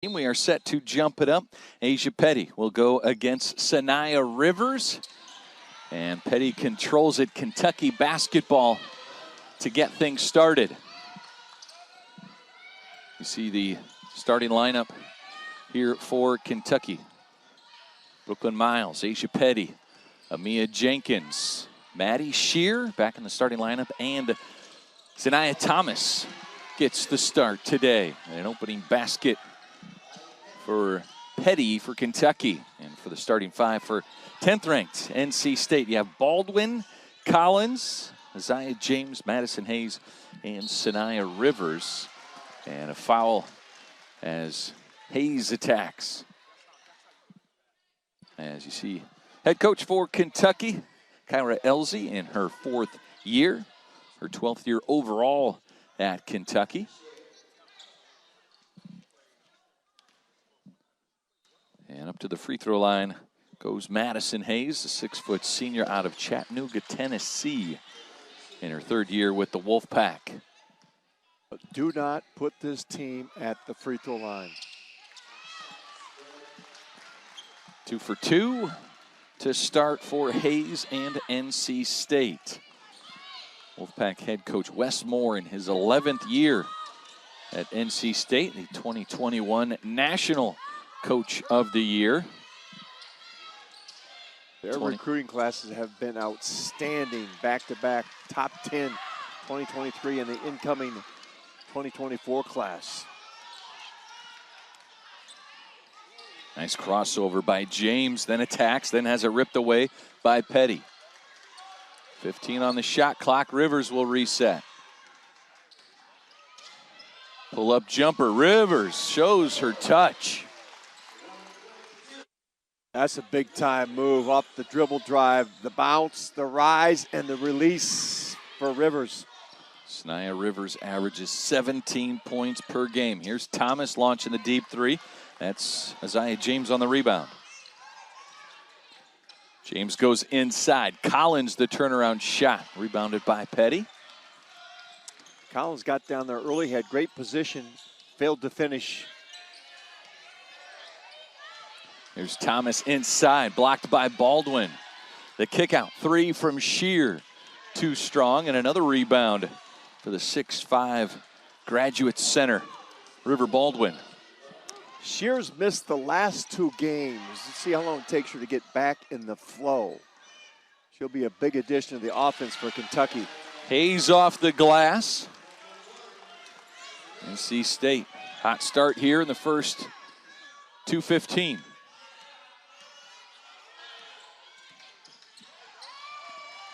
We are set to jump it up. Asia Petty will go against Sanaya Rivers. And Petty controls it. Kentucky basketball to get things started. You see the starting lineup here for Kentucky. Brooklyn Miles, Asia Petty, Amia Jenkins, Maddie Shear back in the starting lineup, and Sanaya Thomas gets the start today. An opening basket for Petty for Kentucky. And for the starting five for 10th ranked NC State, you have Baldwin, Collins, Isaiah James, Madison Hayes, and Sanaya Rivers. And a foul as Hayes attacks. As you see, head coach for Kentucky, Kyra Elzy, in her 4th year, her 12th year overall at Kentucky. And up to the free throw line goes Madison Hayes, the 6-foot senior out of Chattanooga, Tennessee, in her 3rd year with the Wolfpack. But do not put this team at the free throw line. 2 for 2 to start for Hayes and NC State. Wolfpack head coach Wes Moore in his 11th year at NC State, the 2021 National Coach of the Year. Their recruiting classes have been outstanding, back-to-back top 10 2023 and the incoming 2024 class. Nice crossover by James, then attacks, then has it ripped away by Petty. 15 on the shot clock. Rivers will reset. Pull-up jumper. Rivers shows her touch. That's a big-time move. Up the dribble drive, the bounce, the rise, and the release for Rivers. Sanaya Rivers averages 17 points per game. Here's Thomas launching the deep three. That's Isaiah James on the rebound. James goes inside. Collins, the turnaround shot. Rebounded by Petty. Collins got down there early, had great position, failed to finish. Here's Thomas inside, blocked by Baldwin. The kick out, 3 from Shear. Too strong, and another rebound for the 6'5" graduate center, River Baldwin. Shear's missed the last 2 games. Let's see how long it takes her to get back in the flow. She'll be a big addition to the offense for Kentucky. Hayes off the glass. NC State, hot start here in the first 2:15.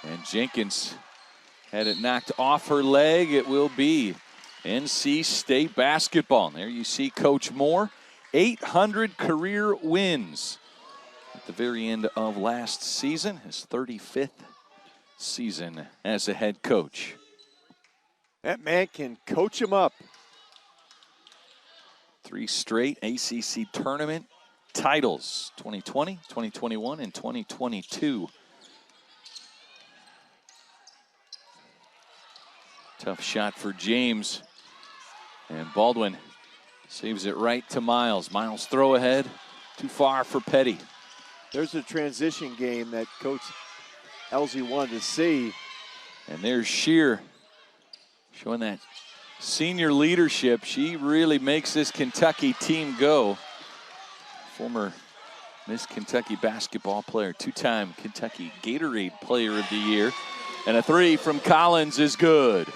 And Jenkins had it knocked off her leg. It will be NC State basketball. And there you see Coach Moore. 800 career wins at the very end of last season, his 35th season as a head coach. That man can coach him up. 3 straight ACC tournament titles, 2020, 2021, and 2022. Tough shot for James, and Baldwin saves it right to Miles. Miles throw ahead, too far for Petty. There's a transition game that Coach Elzy wanted to see. And there's Shear showing that senior leadership. She really makes this Kentucky team go. Former Miss Kentucky basketball player, 2-time Kentucky Gatorade Player of the Year. And a 3 from Collins is good.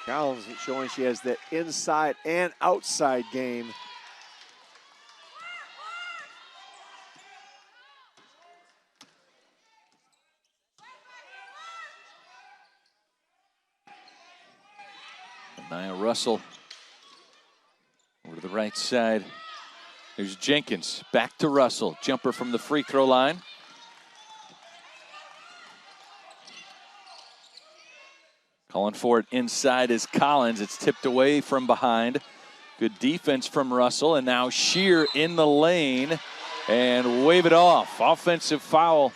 Collins showing she has that inside and outside game. Nia Russell over to the right side. There's Jenkins, back to Russell. Jumper from the free throw line. Calling for it inside is Collins. It's tipped away from behind. Good defense from Russell, and now Shear in the lane and wave it off. Offensive foul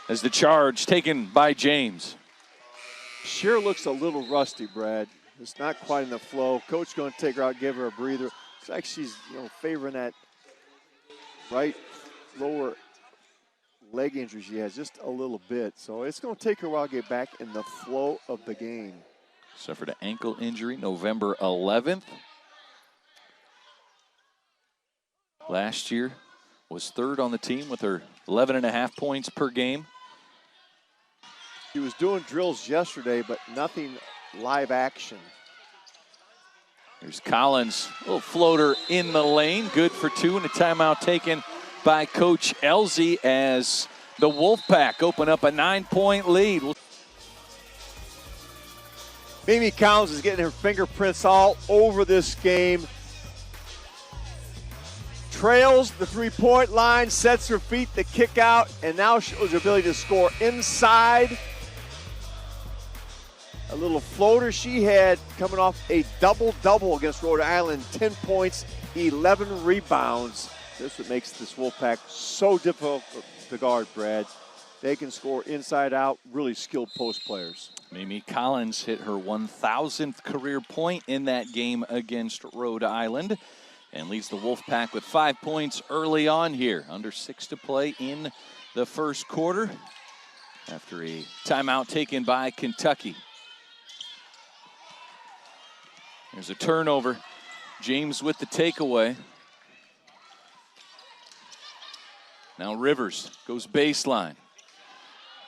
as the charge taken by James. Shear looks a little rusty, Brad. It's not quite in the flow. Coach going to take her out, give her a breather. It's like she's, favoring that right lower leg injury she has just a little bit. So it's going to take her a while to get back in the flow of the game. Suffered an ankle injury November 11th. Last year was third on the team with her 11.5 points per game. She was doing drills yesterday, but nothing live action. Here's Collins, a little floater in the lane, good for two, and a timeout taken by Coach Elsie as the Wolfpack open up a 9-point lead. Mimi Collins is getting her fingerprints all over this game. Trails the three-point line, sets her feet, the kick out, and now shows her ability to score inside. A little floater she had coming off a double-double against Rhode Island. 10 points, 11 rebounds. This is what makes this Wolfpack so difficult to guard, Brad. They can score inside out, really skilled post players. Mimi Collins hit her 1,000th career point in that game against Rhode Island and leads the Wolfpack with 5 points early on here. Under 6 to play in the first quarter after a timeout taken by Kentucky. There's a turnover. James with the takeaway. Now Rivers goes baseline.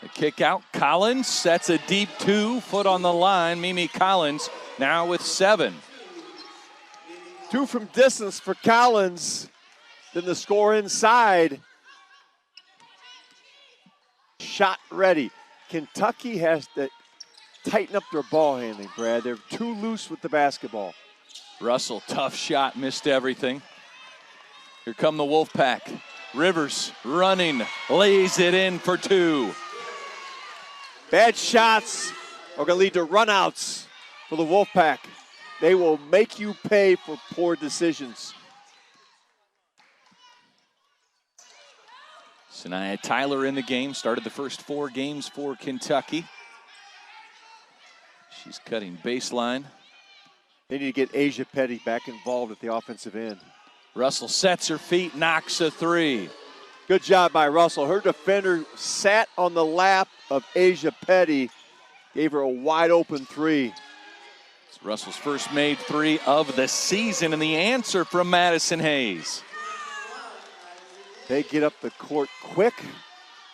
The kick out. Collins sets a deep 2, foot on the line. Mimi Collins now with 7. 2 from distance for Collins. Then the score inside. Shot ready. Kentucky has to tighten up their ball handling, Brad. They're too loose with the basketball. Russell, tough shot, missed everything. Here come the Wolfpack. Rivers running, lays it in for 2. Bad shots are going to lead to runouts for the Wolfpack. They will make you pay for poor decisions. Sanaya Tyler in the game, started the first 4 games for Kentucky. She's cutting baseline. They need to get Asia Petty back involved at the offensive end. Russell sets her feet, knocks a 3. Good job by Russell. Her defender sat on the lap of Asia Petty, gave her a wide open 3. It's Russell's first made 3 of the season, and the answer from Madison Hayes. They get up the court quick,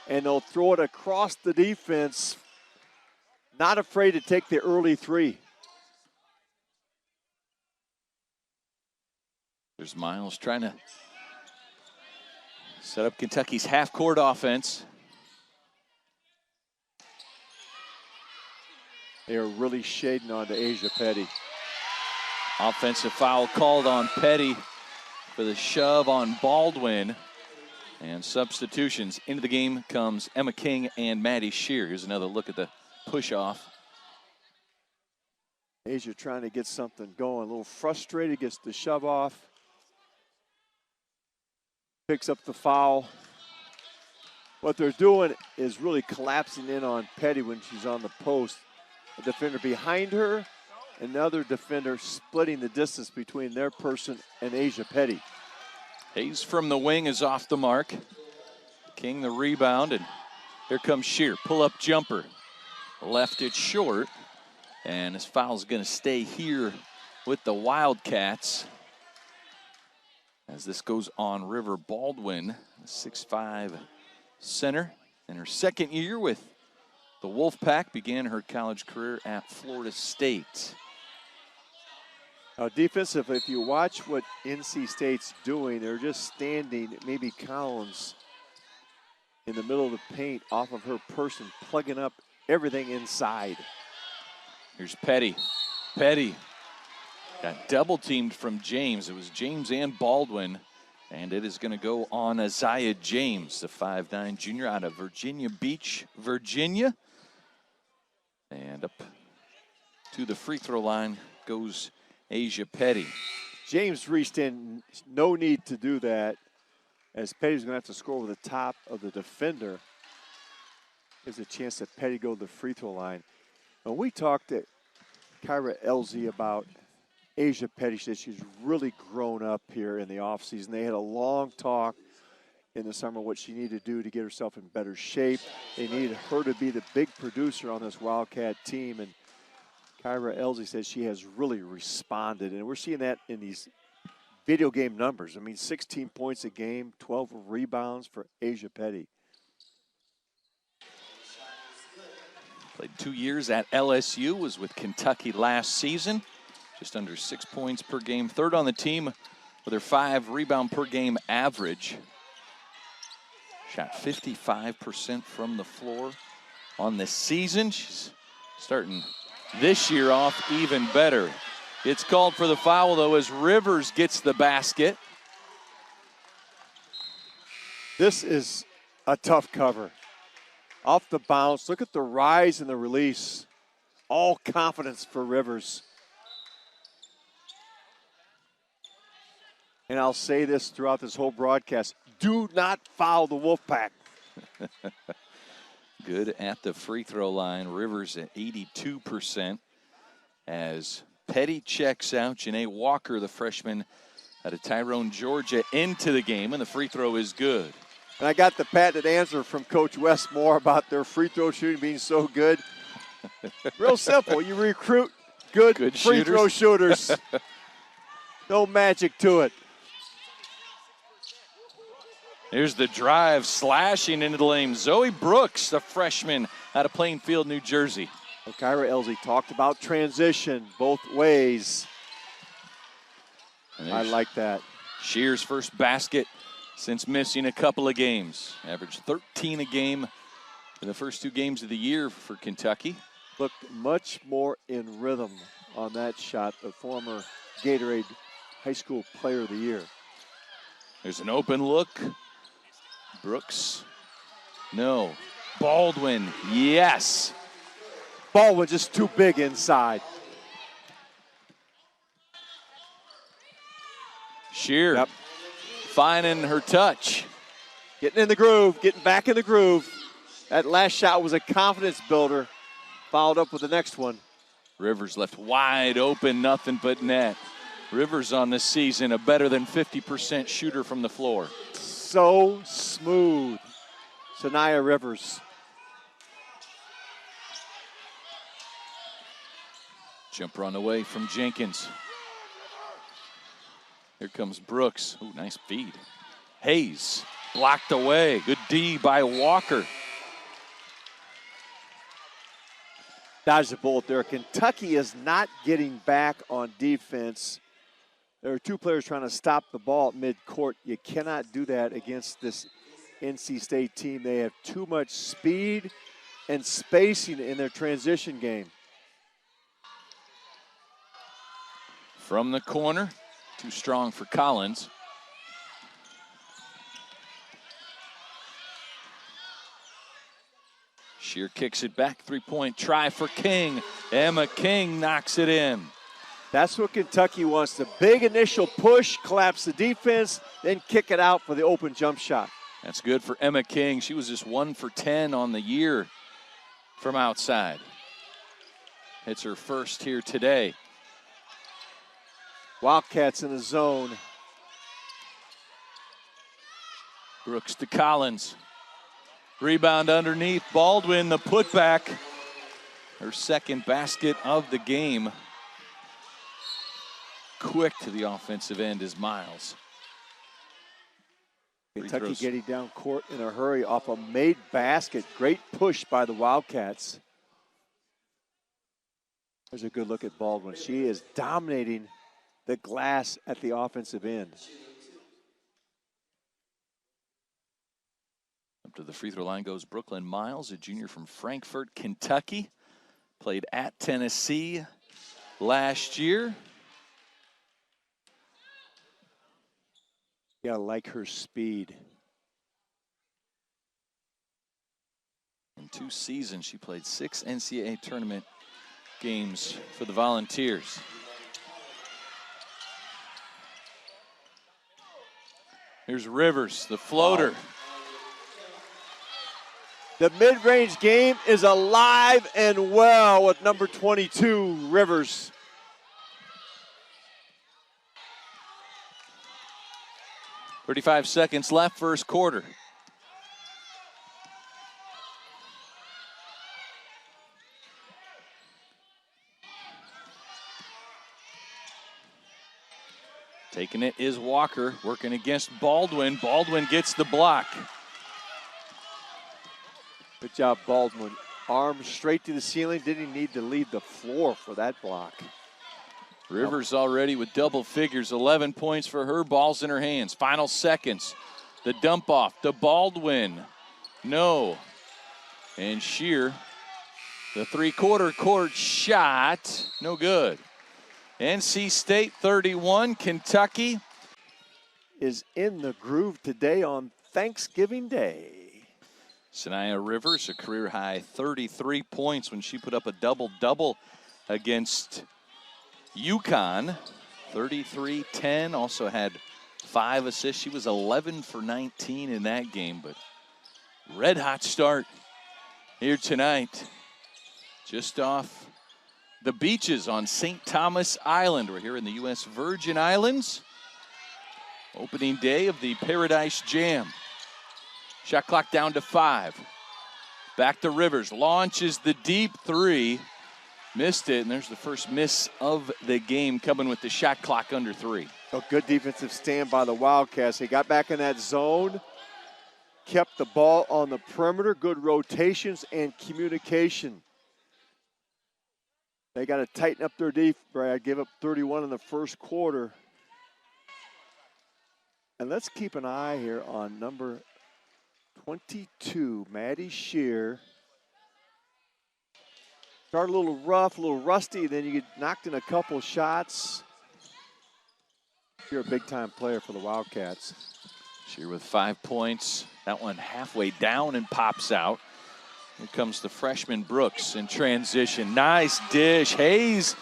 and they'll throw it across the defense. Not afraid to take the early 3. There's Miles trying to set up Kentucky's half-court offense. They are really shading on to Asia Petty. Offensive foul called on Petty for the shove on Baldwin. And substitutions. Into the game comes Emma King and Maddie Shear. Here's another look at the push-off. Asia trying to get something going. A little frustrated, gets the shove off. Picks up the foul. What they're doing is really collapsing in on Petty when she's on the post. A defender behind her, another defender splitting the distance between their person and Asia Petty. Hayes from the wing is off the mark. King the rebound, and here comes Shear. Pull-up jumper. Left it short, and this foul's going to stay here with the Wildcats. As this goes on River Baldwin, 6'5" center. In her second year with the Wolfpack, began her college career at Florida State. Now defensive, if you watch what NC State's doing, they're just standing, maybe Collins in the middle of the paint off of her person, plugging up everything inside. Here's Petty. Petty got double teamed from James. It was James and Baldwin, and it is going to go on Isaiah James, the 5'9" junior out of Virginia Beach, Virginia. And up to the free throw line goes Asia Petty. James reached in, no need to do that, as Petty's going to have to score over the top of the defender. There's a chance that Petty go to the free throw line. When we talked to Kyra Elsie about Asia Petty said she's really grown up here in the offseason. They had a long talk in the summer what she needed to do to get herself in better shape. They needed her to be the big producer on this Wildcat team. And Kyra Elsie says she has really responded. And we're seeing that in these video game numbers. I mean, 16 points a game, 12 rebounds for Asia Petty. Played 2 years at LSU, was with Kentucky last season. Just under 6 points per game. Third on the team with her 5 rebound per game average. Shot 55% from the floor on the season. She's starting this year off even better. It's called for the foul, though, as Rivers gets the basket. This is a tough cover. Off the bounce. Look at the rise and the release. All confidence for Rivers. And I'll say this throughout this whole broadcast. Do not foul the Wolfpack. Good at the free throw line. Rivers at 82% as Petty checks out. Janae Walker, the freshman out of Tyrone, Georgia, into the game, and the free throw is good. And I got the patented answer from Coach Westmore about their free throw shooting being so good. Real simple. You recruit good free throw shooters. No magic to it. Here's the drive, slashing into the lane. Zoe Brooks, the freshman out of Plainfield, New Jersey. Well, Kyra Elsie talked about transition both ways. I like that. Shear's first basket since missing a couple of games. Averaged 13 a game in the first 2 games of the year for Kentucky. Looked much more in rhythm on that shot, the former Gatorade High School Player of the Year. There's an open look. Brooks, no. Baldwin, yes. Baldwin just too big inside. Shear, finding her touch. Getting in the groove, getting back in the groove. That last shot was a confidence builder. Followed up with the next one. Rivers left wide open, nothing but net. Rivers on this season, a better than 50% shooter from the floor. So smooth. Sanaya Rivers. Jumper on the way from Jenkins. Here comes Brooks. Ooh, nice feed. Hayes blocked away. Good D by Walker. Dodged the bullet there. Kentucky is not getting back on defense. There are 2 players trying to stop the ball at midcourt. You cannot do that against this NC State team. They have too much speed and spacing in their transition game. From the corner, too strong for Collins. Shear kicks it back, 3-point try for King. Emma King knocks it in. That's what Kentucky wants. The big initial push, collapse the defense, then kick it out for the open jump shot. That's good for Emma King. She was just 1 for 10 on the year from outside. Hits her first here today. Wildcats in the zone. Brooks to Collins. Rebound underneath. Baldwin, the putback. Her second basket of the game. Quick to the offensive end is Miles. Kentucky getting down court in a hurry off a made basket. Great push by the Wildcats. There's a good look at Baldwin. She is dominating the glass at the offensive end. Up to the free throw line goes Brooklyn Miles, a junior from Frankfort, Kentucky. Played at Tennessee last year. You gotta like her speed. In 2 seasons, she played 6 NCAA tournament games for the Volunteers. Here's Rivers, the floater. Wow. The mid-range game is alive and well with number 22, Rivers. 35 seconds left, first quarter. Taking it is Walker, working against Baldwin. Baldwin gets the block. Good job, Baldwin. Arm straight to the ceiling. Didn't need to leave the floor for that block. Rivers already with double figures, 11 points for her. Ball's in her hands. Final seconds. The dump off to Baldwin. No. And Shear, the three-quarter court shot, no good. NC State 31, Kentucky is in the groove today on Thanksgiving Day. Sanaya Rivers, a career-high 33 points when she put up a double-double against UConn. 33-10, also had 5 assists. She was 11 for 19 in that game, but red-hot start here tonight. Just off the beaches on St. Thomas Island. We're here in the U.S. Virgin Islands. Opening day of the Paradise Jam. Shot clock down to 5. Back to Rivers. Launches the deep three. Missed it, and there's the first miss of the game coming with the shot clock under 3. A good defensive stand by the Wildcats. They got back in that zone, kept the ball on the perimeter, good rotations and communication. They got to tighten up their defense, Brad. Give up 31 in the first quarter. And let's keep an eye here on number 22, Maddie Shear. Started a little rough, a little rusty, then you get knocked in a couple shots. You're a big-time player for the Wildcats. Shear with 5 points. That one halfway down and pops out. Here comes the freshman Brooks in transition. Nice dish. Hayes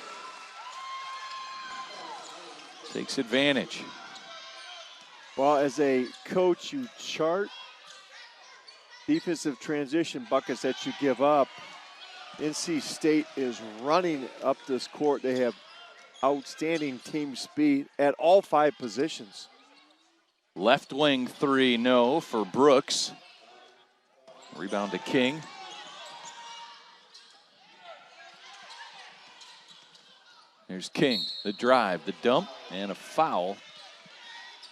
takes advantage. Well, as a coach, you chart defensive transition buckets that you give up. NC State is running up this court. They have outstanding team speed at all 5 positions. Left wing 3, no for Brooks. Rebound to King. There's King, the drive, the dump, and a foul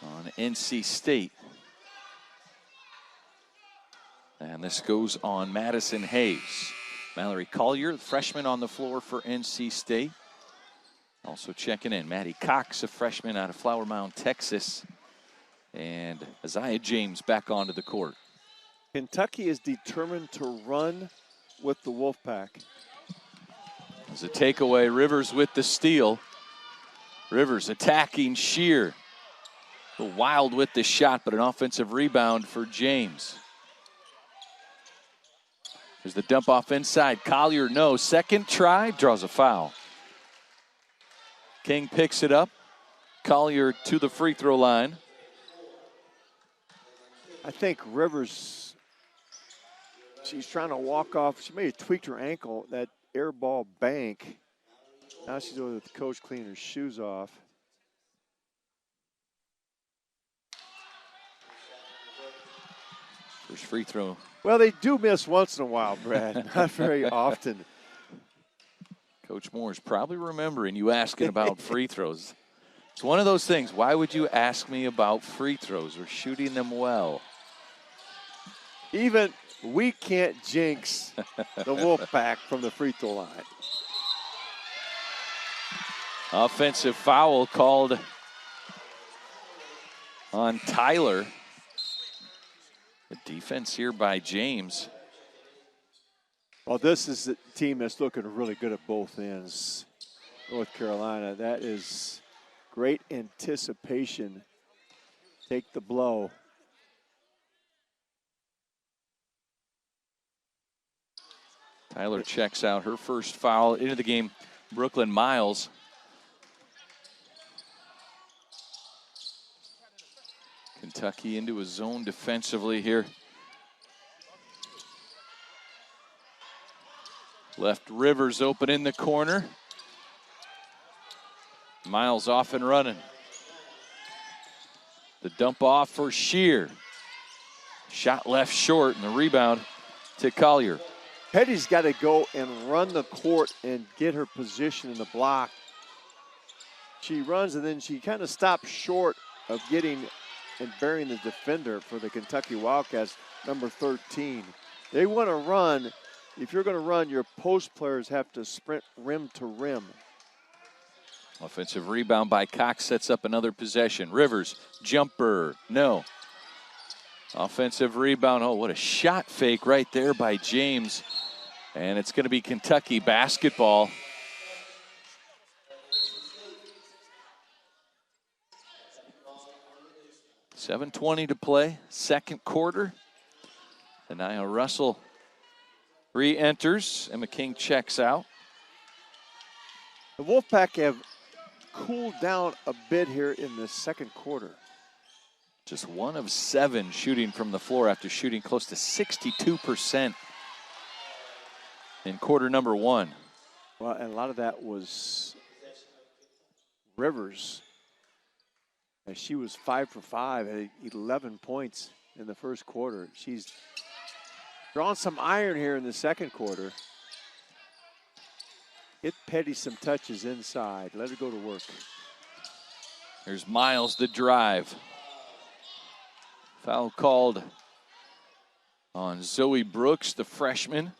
on NC State. And this goes on Madison Hayes. Mallory Collier, the freshman on the floor for NC State. Also checking in, Maddie Cox, a freshman out of Flower Mound, Texas. And Isaiah James back onto the court. Kentucky is determined to run with the Wolfpack. As a takeaway, Rivers with the steal. Rivers attacking Shear. A little wild with the shot, but an offensive rebound for James. There's the dump off inside. Collier, no. Second try, draws a foul. King picks it up. Collier to the free throw line. I think Rivers, she's trying to walk off. She may have tweaked her ankle, that air ball bank. Now she's over with the coach cleaning her shoes off. First free throw. Well, they do miss once in a while, Brad. Not very often. Coach Moore's probably remembering you asking about free throws. It's one of those things. Why would you ask me about free throws? We're shooting them well. Even we can't jinx the Wolfpack from the free throw line. Offensive foul called on Tyler. The defense here by James. Well, this is a team that's looking really good at both ends. North Carolina, that is great anticipation. Take the blow. Tyler checks out her first foul into the game. Brooklyn Miles. Kentucky into a zone defensively here. Left Rivers open in the corner. Miles off and running. The dump off for Shear. Shot left short, and the rebound to Collier. Petty's got to go and run the court and get her position in the block. She runs, and then she kind of stops short of getting and burying the defender for the Kentucky Wildcats, number 13. They want to run. If you're going to run, your post players have to sprint rim to rim. Offensive rebound by Cox sets up another possession. Rivers, jumper, no. Offensive rebound, oh, what a shot fake right there by James. And it's going to be Kentucky basketball. .7:20 to play, second quarter. Anaya Russell re-enters, Emma King checks out. The Wolfpack have cooled down a bit here in the second quarter. Just 1 of 7 shooting from the floor after shooting close to 62% in quarter number 1. Well, and a lot of that was Rivers. And she was 5 for 5, had 11 points in the first quarter. She's drawn some iron here in the second quarter. Get Petty some touches inside. Let her go to work. There's Miles, the drive. Foul called on Zoe Brooks, the freshman.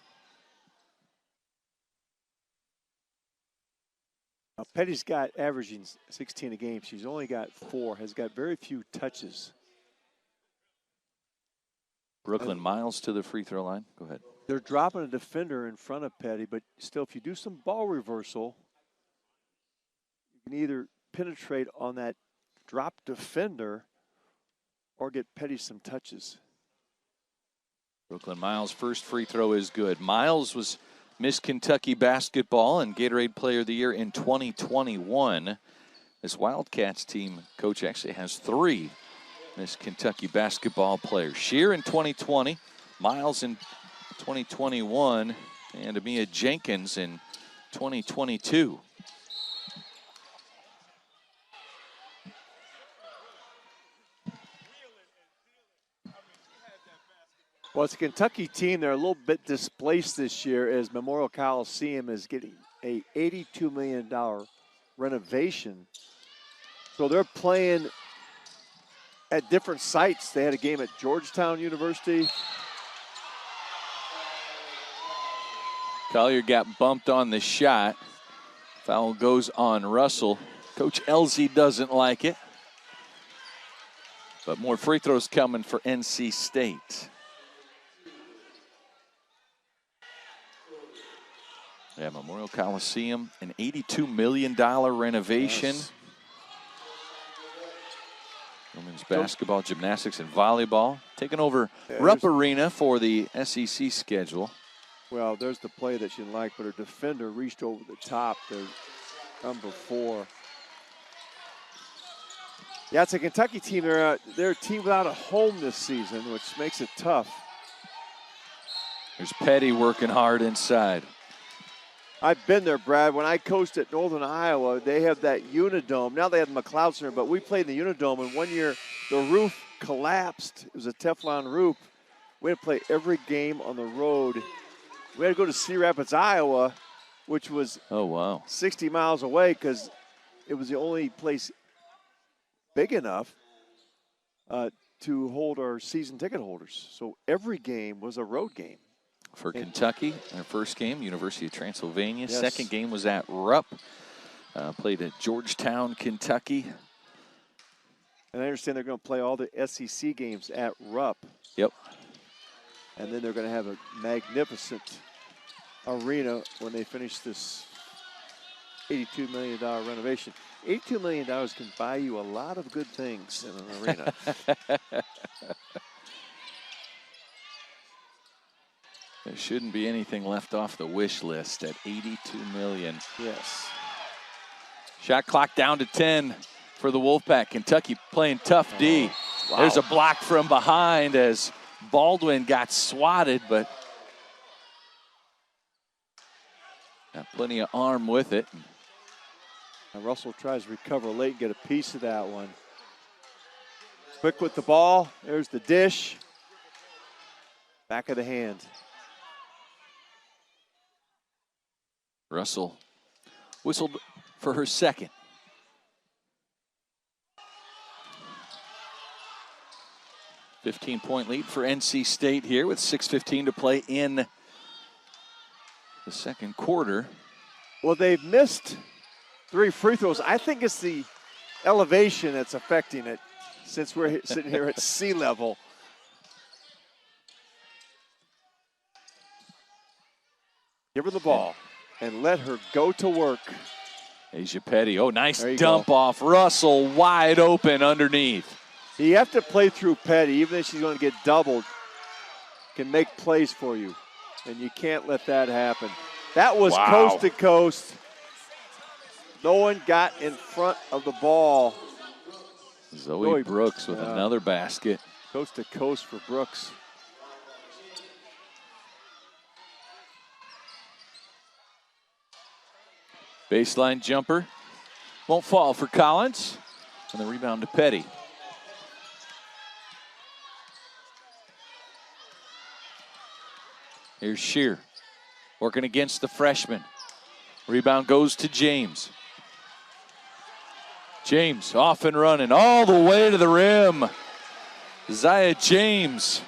Now, Petty's got averaging 16 a game. She's only got 4, has got very few touches. Brooklyn Miles to the free throw line. Go ahead. They're dropping a defender in front of Petty, but still, if you do some ball reversal, you can either penetrate on that drop defender or get Petty some touches. Brooklyn Miles' first free throw is good. Miles was Miss Kentucky basketball and Gatorade Player of the Year in 2021. This Wildcats team coach actually has 3 Miss Kentucky basketball players. Shear in 2020, Miles in 2021, and Amia Jenkins in 2022. Well, it's a Kentucky team. They're a little bit displaced this year as Memorial Coliseum is getting a $82 million renovation. So they're playing at different sites. They had a game at Georgetown University. Collier got bumped on the shot. Foul goes on Russell. Coach Elzey doesn't like it. But more free throws coming for NC State. Yeah, Memorial Coliseum, an $82 million renovation. Yes. Women's basketball, gymnastics, and volleyball. Taking over Rupp Arena for the SEC schedule. Well, there's the play that she didn't like, but her defender reached over the top. There's number 4. Yeah, it's a Kentucky team. They're a team without a home this season, which makes it tough. There's Petty working hard inside. I've been there, Brad. When I coached at Northern Iowa, they have that Unidome. Now they have the McLeod Center, but we played in the Unidome, and one year the roof collapsed. It was a Teflon roof. We had to play every game on the road. We had to go to Cedar Rapids, Iowa, which was 60 miles away because it was the only place big enough to hold our season ticket holders. So every game was a road game. For Kentucky, their first game, University of Transylvania. Yes. Second game was at Rupp. Played at Georgetown, Kentucky. And I understand they're going to play all the SEC games at Rupp. Yep. And then they're going to have a magnificent arena when they finish this $82 million renovation. $82 million can buy you a lot of good things in an arena. There shouldn't be anything left off the wish list at $82 million. Yes. Shot clock down to 10 for the Wolfpack. Kentucky playing tough D. Wow. There's a block from behind as Baldwin got swatted, but got plenty of arm with it. And Russell tries to recover late, get a piece of that one. Quick with the ball. There's the dish. Back of the hand. Russell whistled for her second. A 15-point lead for NC State here with 6:15 to play in the second quarter. Well, they've missed 3 free throws. I think it's the elevation that's affecting it since we're sitting here at sea level. Give her the ball and let her go to work. Asia Petty, oh, nice dump go. off. Russell wide open underneath. You have to play through Petty, even if she's going to get doubled, can make plays for you. And you can't let that happen. That was coast to coast. No one got in front of the ball. Zoe Brooks with another basket. Coast to coast for Brooks. Baseline jumper. Won't fall for Collins. And the rebound to Petty. Here's Shear. Working against the freshman. Rebound goes to James. James off and running all the way to the rim. Zia James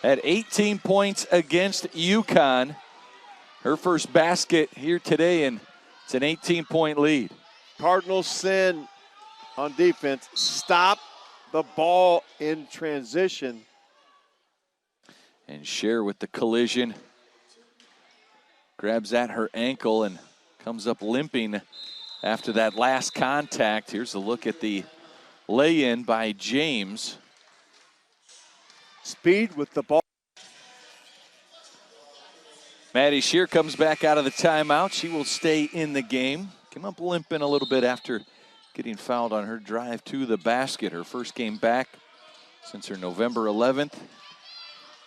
at 18 points against UConn. Her first basket here today, and it's an 18-point lead. Cardinals sin on defense. Stop the ball in transition. And Shear with the collision. Grabs at her ankle and comes up limping after that last contact. Here's a look at the lay-in by James. Speed with the ball. Maddie Shear comes back out of the timeout. She will stay in the game. Came up limping a little bit after getting fouled on her drive to the basket. Her first game back since her November 11th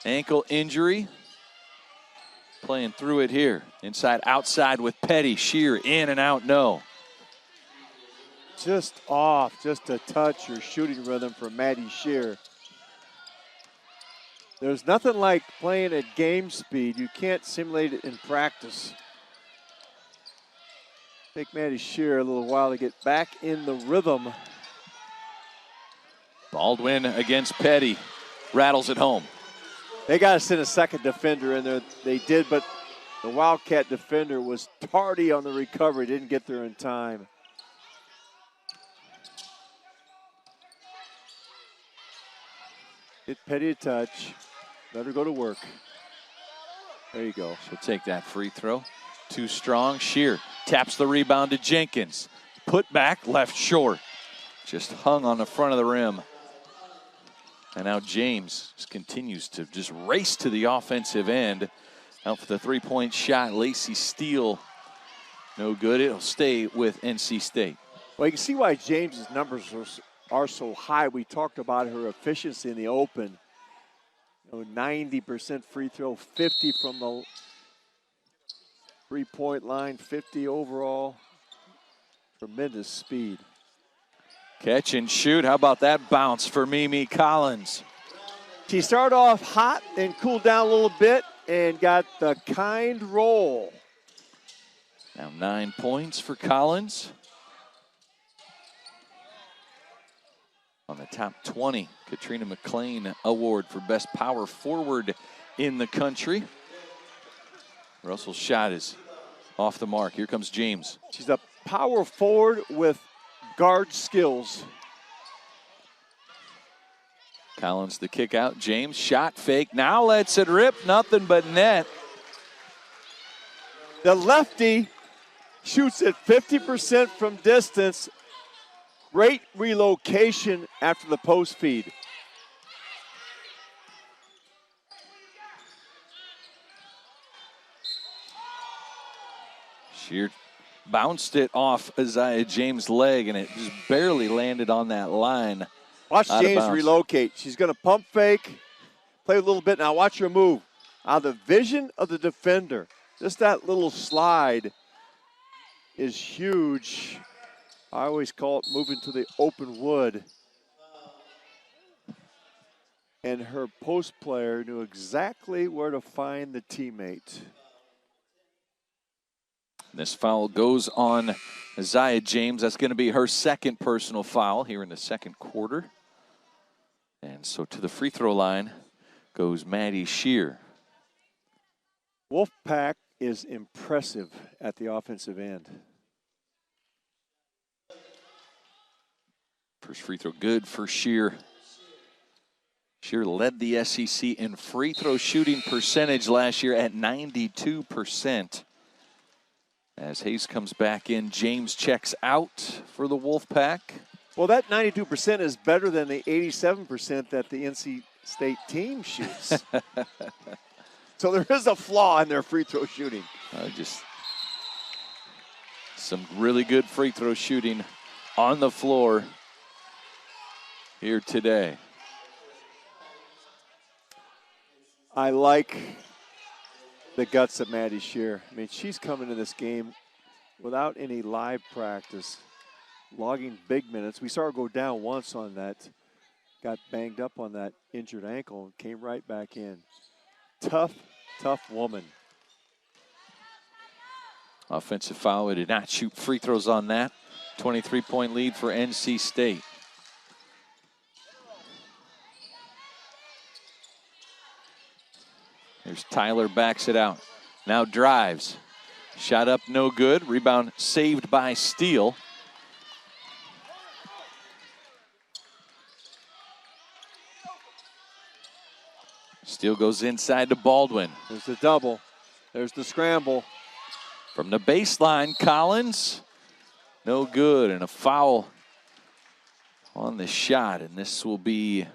ankle injury. Playing through it here. Inside, outside with Petty. Shear in and out, no. Just off, just a touch or shooting rhythm for Maddie Shear. There's nothing like playing at game speed. You can't simulate it in practice. Take Maddie Shear a little while to get back in the rhythm. Baldwin against Petty. Rattles it home. They got to send a second defender in there. They did, but the Wildcat defender was tardy on the recovery. Didn't get there in time. Get Petty a touch. Let her go to work. There you go. She'll take that free throw. Too strong. Shear taps the rebound to Jenkins. Put back, left short. Just hung on the front of the rim. And now James just continues to just race to the offensive end. Out for the three-point shot. Lacey Steele, no good. It'll stay with NC State. Well, you can see why James's numbers are so high. We talked about her efficiency in the open. 90% free throw, 50 from the three-point line, 50 overall. Tremendous speed. Catch and shoot. How about that bounce for Mimi Collins? She started off hot and cooled down a little bit and got the kind roll. Now 9 points for Collins. On the top 20, Katrina McLean Award for Best Power Forward in the country. Russell's shot is off the mark. Here comes James. She's a power forward with guard skills. Collins the kick out. James shot fake. Now lets it rip. Nothing but net. The lefty shoots at 50% from distance. Great relocation after the post feed. Shear bounced it off Zia James' leg, and it just barely landed on that line. Watch James relocate. She's going to pump fake, play a little bit. Now watch her move. Out of the vision of the defender. Just that little slide is huge. I always call it moving to the open wood. and her post player knew exactly where to find the teammate. This foul goes on Isaiah James. That's going to be her second personal foul here in the second quarter. And so to the free throw line goes Maddie Shear. Wolfpack is impressive at the offensive end. First free throw good for Shear. Shear led the SEC in free throw shooting percentage last year at 92%. As Hayes comes back in, James checks out for the Wolfpack. Well, that 92% is better than the 87% that the NC State team shoots. So there is a flaw in their free throw shooting. Just some really good free throw shooting on the floor here today. I like the guts of Maddie Shear. I mean, she's coming to this game without any live practice, logging big minutes. We saw her go down once on that, got banged up on that injured ankle, and came right back in. Tough woman. Offensive foul. We did not shoot free throws on that. 23-point lead for NC State. There's Tyler, backs it out. Now drives. Shot up, no good. Rebound saved by Steele. Steele goes inside to Baldwin. There's the double. There's the scramble. From the baseline, Collins. No good, and a foul on the shot. And this will be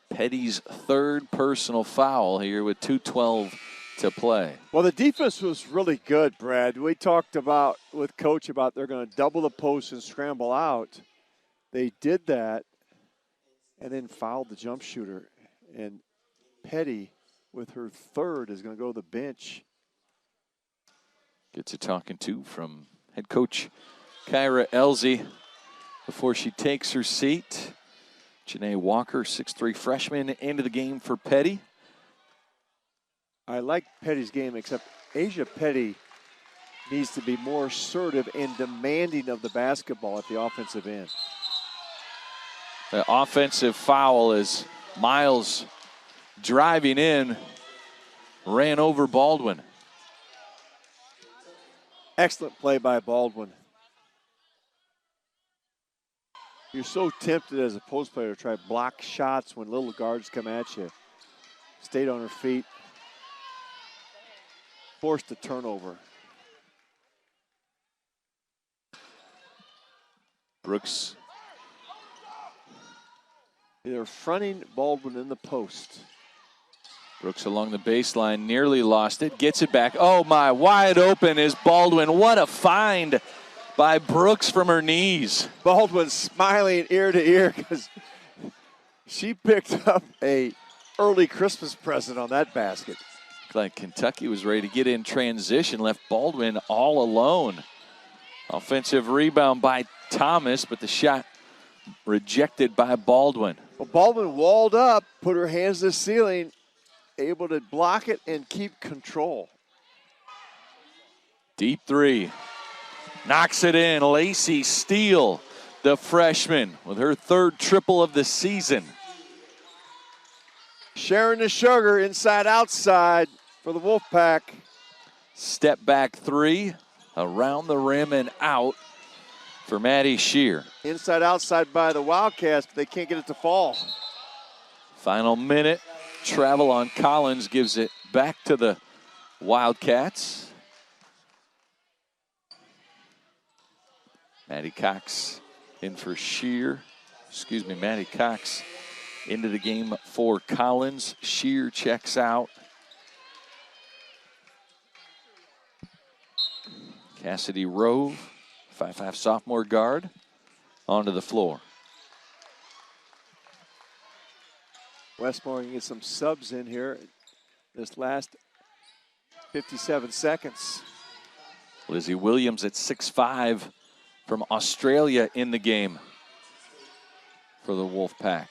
Petty's third personal foul here with 2:12 to play. Well, the defense was really good, Brad. We talked about with Coach about they're going to double the post and scramble out. They did that and then fouled the jump shooter. And Petty, with her third, is going to go to the bench. Gets a talking to from head coach Kyra Elzy before she takes her seat. Janae Walker, 6'3" freshman, into the game for Petty. I like Petty's game, except Asia Petty needs to be more assertive and demanding of the basketball at the offensive end. The offensive foul is Miles driving in, ran over Baldwin. Excellent play by Baldwin. You're so tempted as a post player to try to block shots when little guards come at you. Stayed on her feet. Forced a turnover. Brooks. They're fronting Baldwin in the post. Brooks along the baseline, nearly lost it, gets it back. Oh my, wide open is Baldwin. What a find by Brooks from her knees. Baldwin smiling ear to ear because she picked up a early Christmas present on that basket. Like Kentucky was ready to get in transition, left Baldwin all alone. Offensive rebound by Thomas, but the shot rejected by Baldwin. Well, Baldwin walled up, put her hands to the ceiling, able to block it and keep control. Deep three. Knocks it in. Lacey Steele, the freshman, with her third triple of the season. Sharing the sugar inside outside for the Wolfpack. Step back three, around the rim and out for Maddie Shear. Inside outside by the Wildcats, but they can't get it to fall. Final minute. Travel on Collins gives it back to the Wildcats. Maddie Cox in for Shear. Maddie Cox into the game for Collins. Shear checks out. Cassidy Rove, 5'5" sophomore guard, onto the floor. Westmore can get some subs in here this last 57 seconds. Lizzie Williams at 6'5" from Australia in the game for the Wolfpack.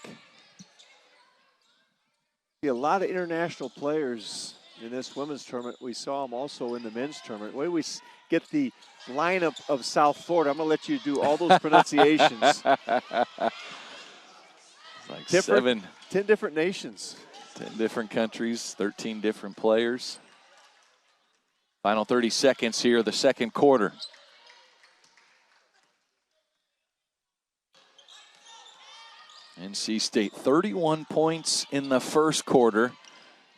A lot of international players in this women's tournament. We saw them also in the men's tournament. Wait, we get the lineup of South Florida. I'm going to let you do all those pronunciations. Like 10 different nations. 10 different countries, 13 different players. Final 30 seconds here, the second quarter. NC State, 31 points in the first quarter.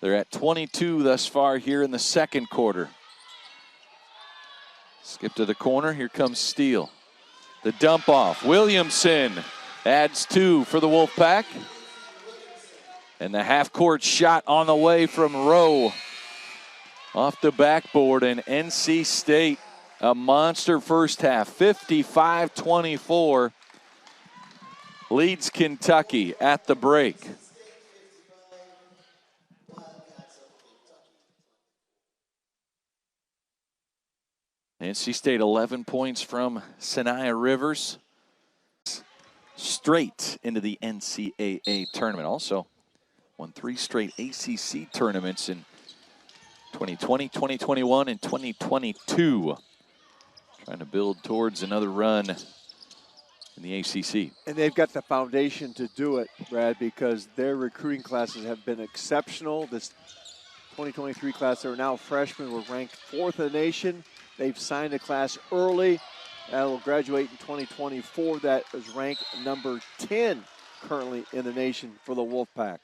They're at 22 thus far here in the second quarter. Skip to the corner, here comes Steele. The dump off, Williamson adds 2 for the Wolfpack. And the half-court shot on the way from Rowe. Off the backboard, and NC State, a monster first half, 55-24. Leads Kentucky at the break. NC State 11 points from Sanaya Rivers. Straight into the NCAA tournament. Also won 3 straight ACC tournaments in 2020, 2021, and 2022. Trying to build towards another run in the ACC. And they've got the foundation to do it, Brad, because their recruiting classes have been exceptional. This 2023 class, they're now freshmen, were ranked 4th in the nation. They've signed a class early that will graduate in 2024 that is ranked number 10 currently in the nation for the Wolfpack.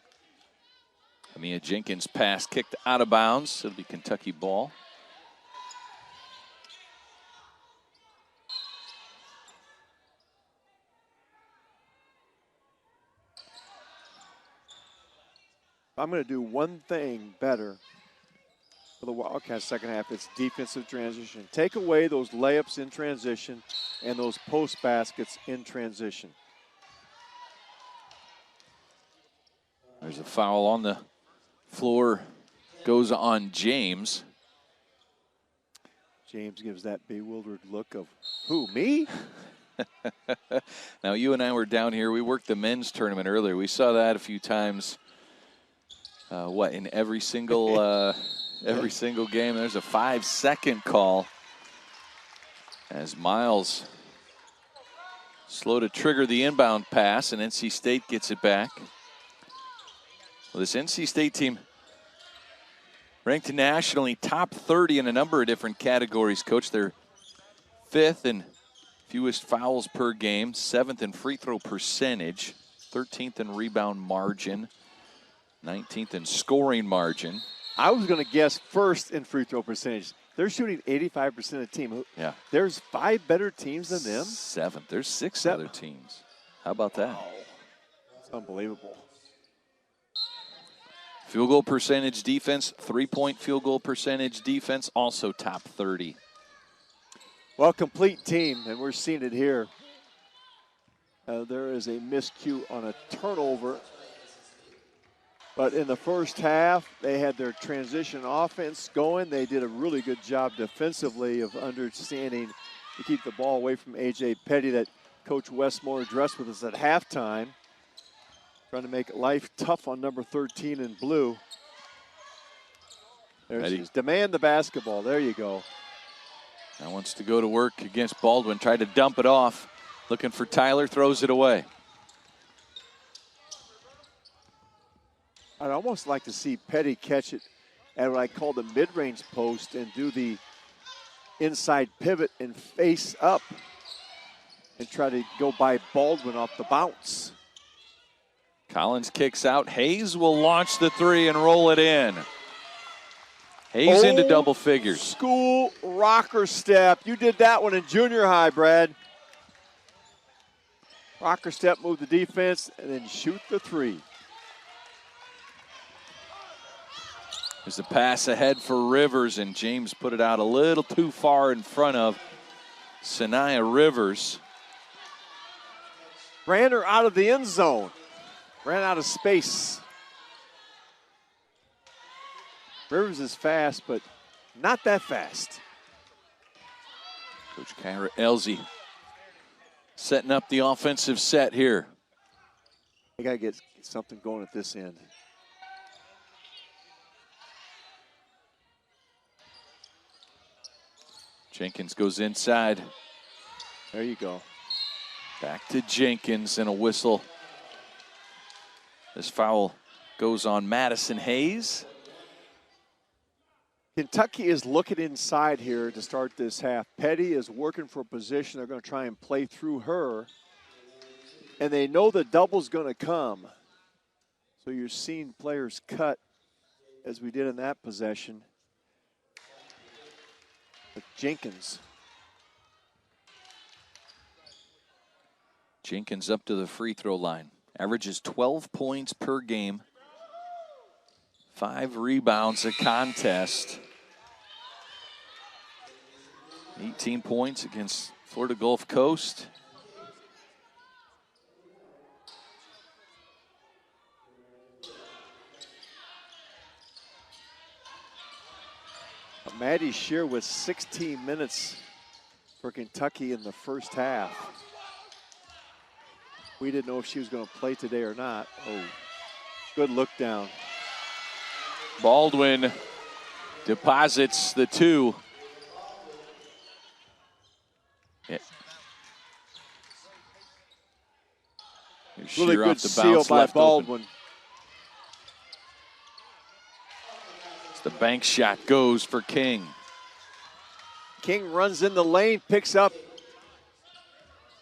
Amia Jenkins' pass kicked out of bounds. It'll be Kentucky ball. I'm going to do one thing better for the Wildcats second half. It's defensive transition. Take away those layups in transition and those post baskets in transition. There's a foul on the floor. Goes on James. James gives that bewildered look of, who, me? Now, you and I were down here. We worked the men's tournament earlier. We saw that a few times. In every single single game? There's a 5-second call as Miles slow to trigger the inbound pass, and NC State gets it back. Well, this NC State team ranked nationally top 30 in a number of different categories, Coach. They're 5th in fewest fouls per game, 7th in free throw percentage, 13th in rebound margin, 19th in scoring margin. I was going to guess 1st in free throw percentage. They're shooting 85% of the team. Yeah. There's 5 better teams than them. 7th. There's 6 other teams. How about that? Wow. It's unbelievable. Field goal percentage defense, 3-point field goal percentage defense, also top 30. Well, complete team, and we're seeing it here. There is a miscue on a turnover. But in the first half, they had their transition offense going. They did a really good job defensively of understanding to keep the ball away from A.J. Petty that Coach Westmore addressed with us at halftime. Trying to make life tough on number 13 in blue. There she is. Demand the basketball. There you go. Now wants to go to work against Baldwin. Tried to dump it off. Looking for Tyler. Throws it away. I'd almost like to see Petty catch it at what I call the mid-range post and do the inside pivot and face up and try to go by Baldwin off the bounce. Collins kicks out. Hayes will launch the 3 and roll it in. Hayes into double figures. School rocker step. You did that one in junior high, Brad. Rocker step, move the defense, and then shoot the 3. There's a pass ahead for Rivers, and James put it out a little too far in front of Sanaya Rivers. Ran her out of the end zone. Ran out of space. Rivers is fast, but not that fast. Coach Kyra Elsie setting up the offensive set here. They got to get something going at this end. Jenkins goes inside. There you go. Back to Jenkins and a whistle. This foul goes on Madison Hayes. Kentucky is looking inside here to start this half. Petty is working for a position. They're going to try and play through her. And they know the double's going to come. So you're seeing players cut as we did in that possession. But Jenkins up to the free throw line. Averages 12 points per game. 5 rebounds a contest. 18 points against Florida Gulf Coast. Maddie Shear with 16 minutes for Kentucky in the first half. We didn't know if she was going to play today or not. Oh, good look down. Baldwin deposits the 2. Yeah. Really good seal by Baldwin. The bank shot goes for King. King runs in the lane, picks up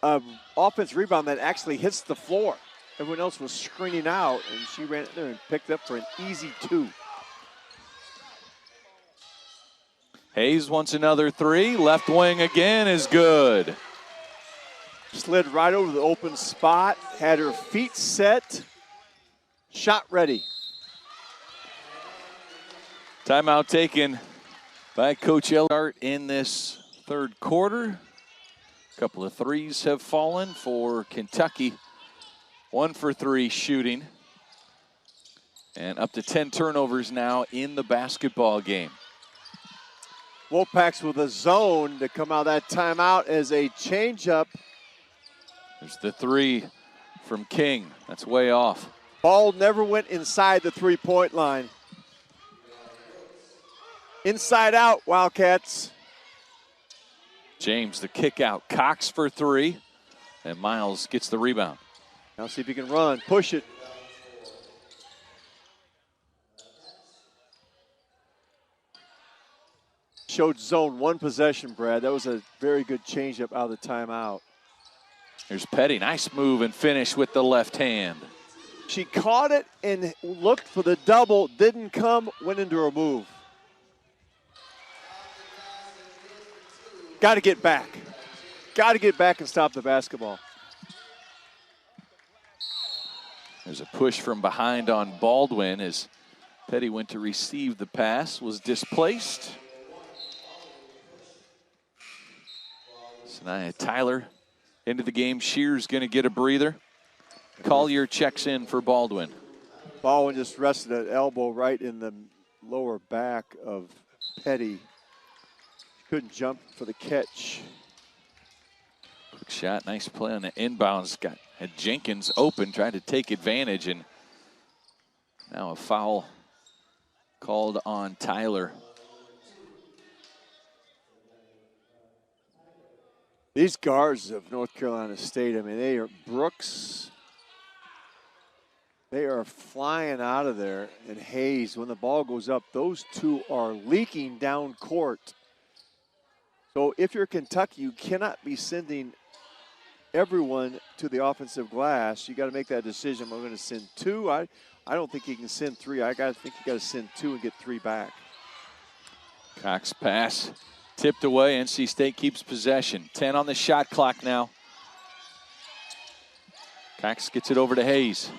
an offense rebound that actually hits the floor. Everyone else was screening out, and she ran in there and picked up for an easy 2. Hayes wants another 3. Left wing again is good. Slid right over the open spot, had her feet set, shot ready. Timeout taken by Coach Elgart in this third quarter. A couple of threes have fallen for Kentucky. 1 for 3 shooting. And up to 10 turnovers now in the basketball game. Wolfpacks with a zone to come out of that timeout as a changeup. There's the 3 from King. That's way off. Ball never went inside the three-point line. Inside out, Wildcats. James, the kick out. Cox for 3. And Miles gets the rebound. Now see if he can run. Push it. Showed zone 1 possession, Brad. That was a very good changeup out of the timeout. Here's Petty. Nice move and finish with the left hand. She caught it and looked for the double. Didn't come. Went into her move. Got to get back. Got to get back and stop the basketball. There's a push from behind on Baldwin as Petty went to receive the pass, was displaced. Sanaya Tyler into the game. Shear's going to get a breather. Collier checks in for Baldwin. Baldwin just rested an elbow right in the lower back of Petty. Couldn't jump for the catch. Quick shot, nice play on the inbounds. Had Jenkins open, tried to take advantage, and now a foul called on Tyler. These guards of North Carolina State, I mean, they are Brooks. They are flying out of there. And Hayes, when the ball goes up, those two are leaking down court. So if you're Kentucky, you cannot be sending everyone to the offensive glass. You got to make that decision. I'm going to send 2. I don't think you can send 3. I think you got to send 2 and get 3 back. Cox pass tipped away. NC State keeps possession. 10 on the shot clock now. Cox gets it over to Hayes.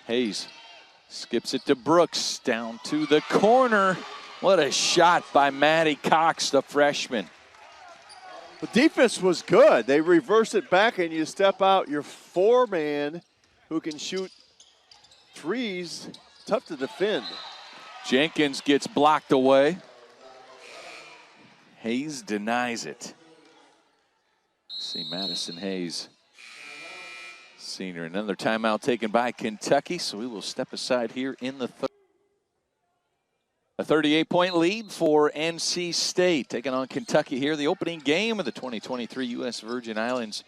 Hayes skips it to Brooks, down to the corner. What a shot by Maddie Cox, the freshman. The defense was good. They reverse it back, and you step out your 4-man who can shoot threes. Tough to defend. Jenkins gets blocked away. Hayes denies it. See Madison Hayes, senior. Another timeout taken by Kentucky, so we will step aside here in the third. A 38-point lead for NC State, taking on Kentucky here. The opening game of the 2023 U.S. Virgin Islands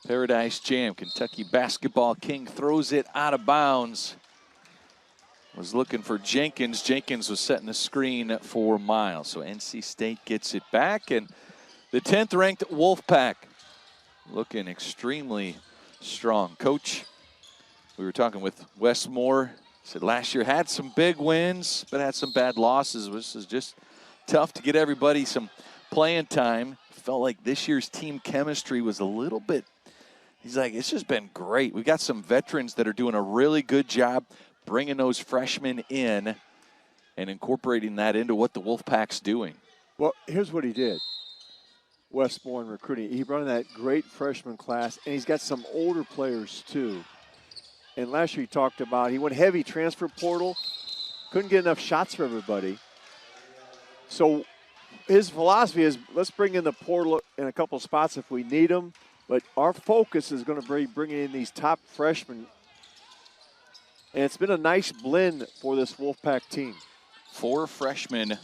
Paradise Jam. Kentucky basketball king throws it out of bounds. Was looking for Jenkins. Jenkins was setting the screen for Miles. So NC State gets it back. And the 10th-ranked Wolfpack looking extremely strong. Coach, we were talking with Wes Moore. Said last year had some big wins, but had some bad losses. This is just tough to get everybody some playing time. Felt like this year's team chemistry was a little bit, he's like, it's just been great. We've got some veterans that are doing a really good job bringing those freshmen in and incorporating that into what the Wolfpack's doing. Well, here's what he did. Wes Moore in recruiting. He brought in that great freshman class, and he's got some older players too. And last year he talked about he went heavy transfer portal, couldn't get enough shots for everybody. So his philosophy is let's bring in the portal in a couple spots if we need them, but our focus is going to be bringing in these top freshmen. And it's been a nice blend for this Wolfpack team. 4 freshmen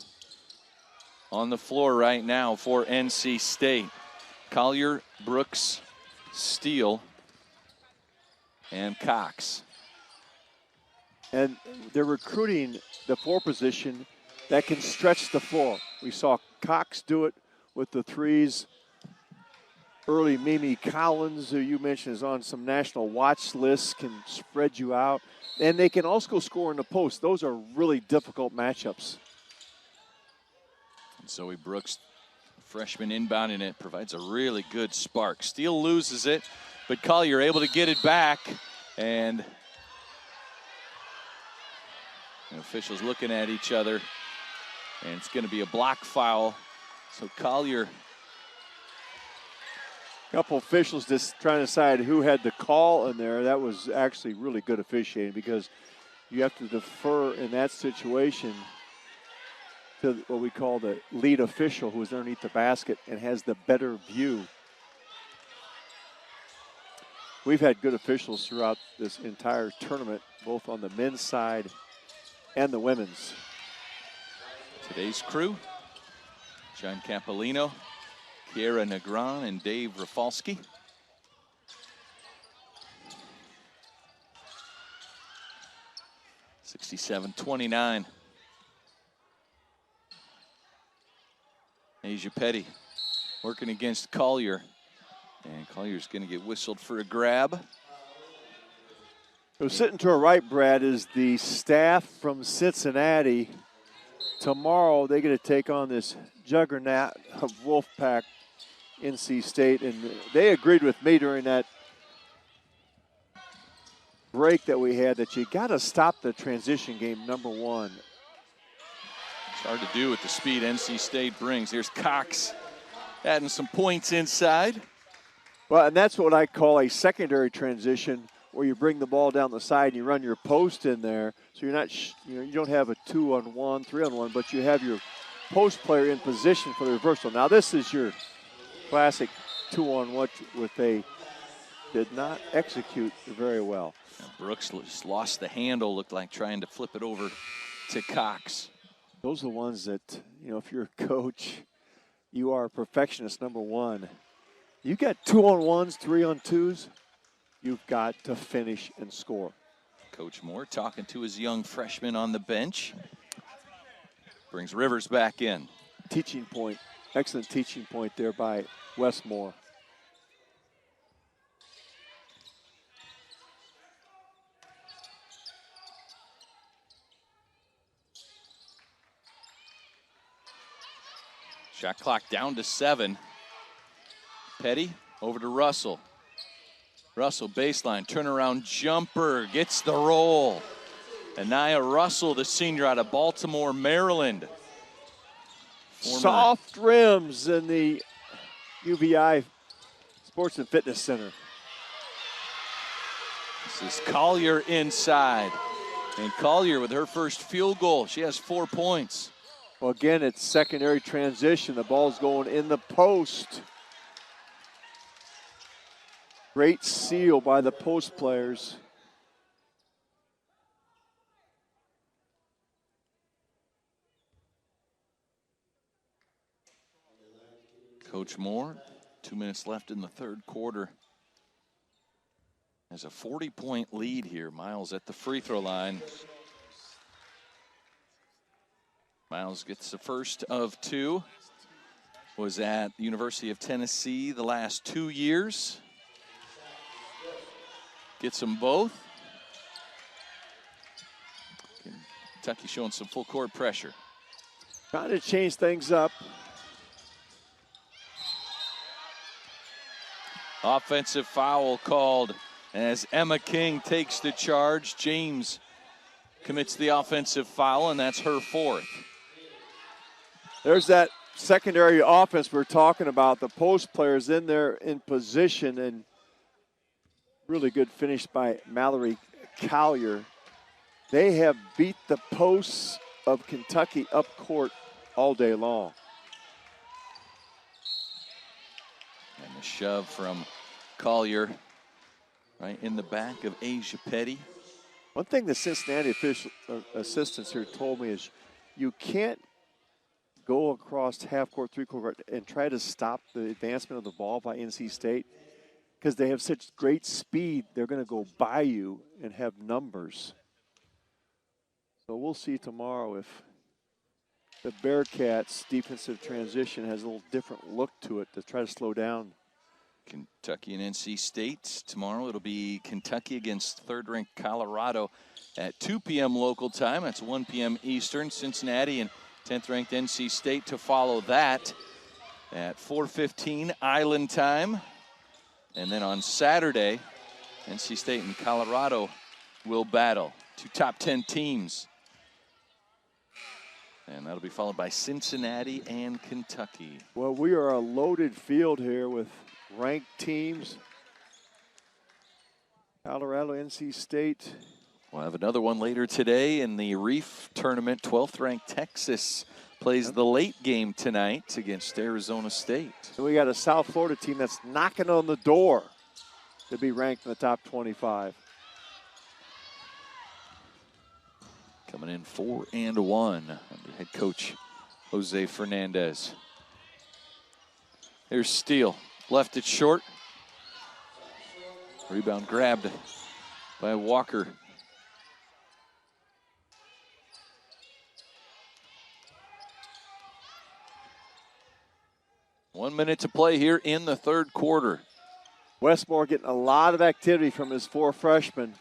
on the floor right now for NC State. Collier, Brooks, Steele, and Cox. And they're recruiting the 4 position that can stretch the floor. We saw Cox do it with the 3s. Early Mimi Collins, who you mentioned is on some national watch lists, can spread you out. And they can also score in the post. Those are really difficult matchups. And Zoe Brooks, freshman inbounding it, provides a really good spark. Steele loses it, but Collier able to get it back. And the officials looking at each other. And it's going to be a block foul. So Collier. A couple officials just trying to decide who had the call in there. That was actually really good officiating because you have to defer in that situation to what we call the lead official, who is underneath the basket and has the better view. We've had good officials throughout this entire tournament, both on the men's side and the women's. Today's crew, John Capolino, Kiera Negron, and Dave Rafalski. (67-29). Asia Petty working against Collier. And Collier's going to get whistled for a grab. So sitting to our right, Brad, is the staff from Cincinnati. Tomorrow they're going to take on this juggernaut of Wolfpack, NC State. And they agreed with me during that break that we had that you got to stop the transition game, number 1. It's hard to do with the speed NC State brings. Here's Cox adding some points inside. Well, and that's what I call a secondary transition, where you bring the ball down the side and you run your post in there. So you're not, you don't have a 2-on-1, 3-on-1, but you have your post player in position for the reversal. Now this is your classic 2-on-1, which they did not execute very well. Now Brooks just lost the handle, looked like trying to flip it over to Cox. Those are the ones that, if you're a coach, you are a perfectionist, number 1. You got 2-on-1s, 3-on-2s, you've got to finish and score. Coach Moore talking to his young freshman on the bench. Brings Rivers back in. Teaching point, excellent teaching point there by Wes Moore. Shot clock down to 7. Petty over to Russell. Russell baseline, turnaround jumper, gets the roll. Anaya Russell, the senior out of Baltimore, Maryland. Soft rims in the UVI Sports and Fitness Center. This is Collier inside. And Collier with her first field goal. She has 4 points. Well, again, it's secondary transition. The ball's going in the post. Great seal by the post players. Coach Moore, 2 minutes left in the third quarter. Has a 40-point lead here. Miles at the free throw line. Miles gets the first of two. Was at the University of Tennessee the last 2 years. Gets them both. Kentucky showing some full court pressure. Trying to change things up. Offensive foul called as Emma King takes the charge. James commits the offensive foul, and that's her fourth. There's that secondary offense we're talking about. The post players in there in position, and really good finish by Mallory Collier. They have beat the posts of Kentucky up court all day long. And the shove from Collier right in the back of Asia Petty. One thing the Cincinnati official assistants here told me is you can't go across half court, three court, and try to stop the advancement of the ball by NC State because they have such great speed. They're going to go by you and have numbers. So we'll see tomorrow if the Bearcats' defensive transition has a little different look to it to try to slow down. Kentucky and NC State. Tomorrow it'll be Kentucky against third-ranked Colorado at 2 p.m. local time. That's 1 p.m. Eastern. Cincinnati and 10th-ranked NC State to follow that at 4:15 Island time. And then on Saturday, NC State and Colorado will battle. Two top 10 teams. And that'll be followed by Cincinnati and Kentucky. Well, we are a loaded field here with ranked teams. Colorado, NC State. We'll have another one later today in the Reef Tournament. 12th ranked Texas plays the late game tonight against Arizona State. And we got a South Florida team that's knocking on the door to be ranked in the top 25. Coming in 4-1 under head coach Jose Fernandez. Here's Steele, left it short. Rebound grabbed by Walker. One minute to play here in the third quarter. Westmore getting a lot of activity from his four freshmen.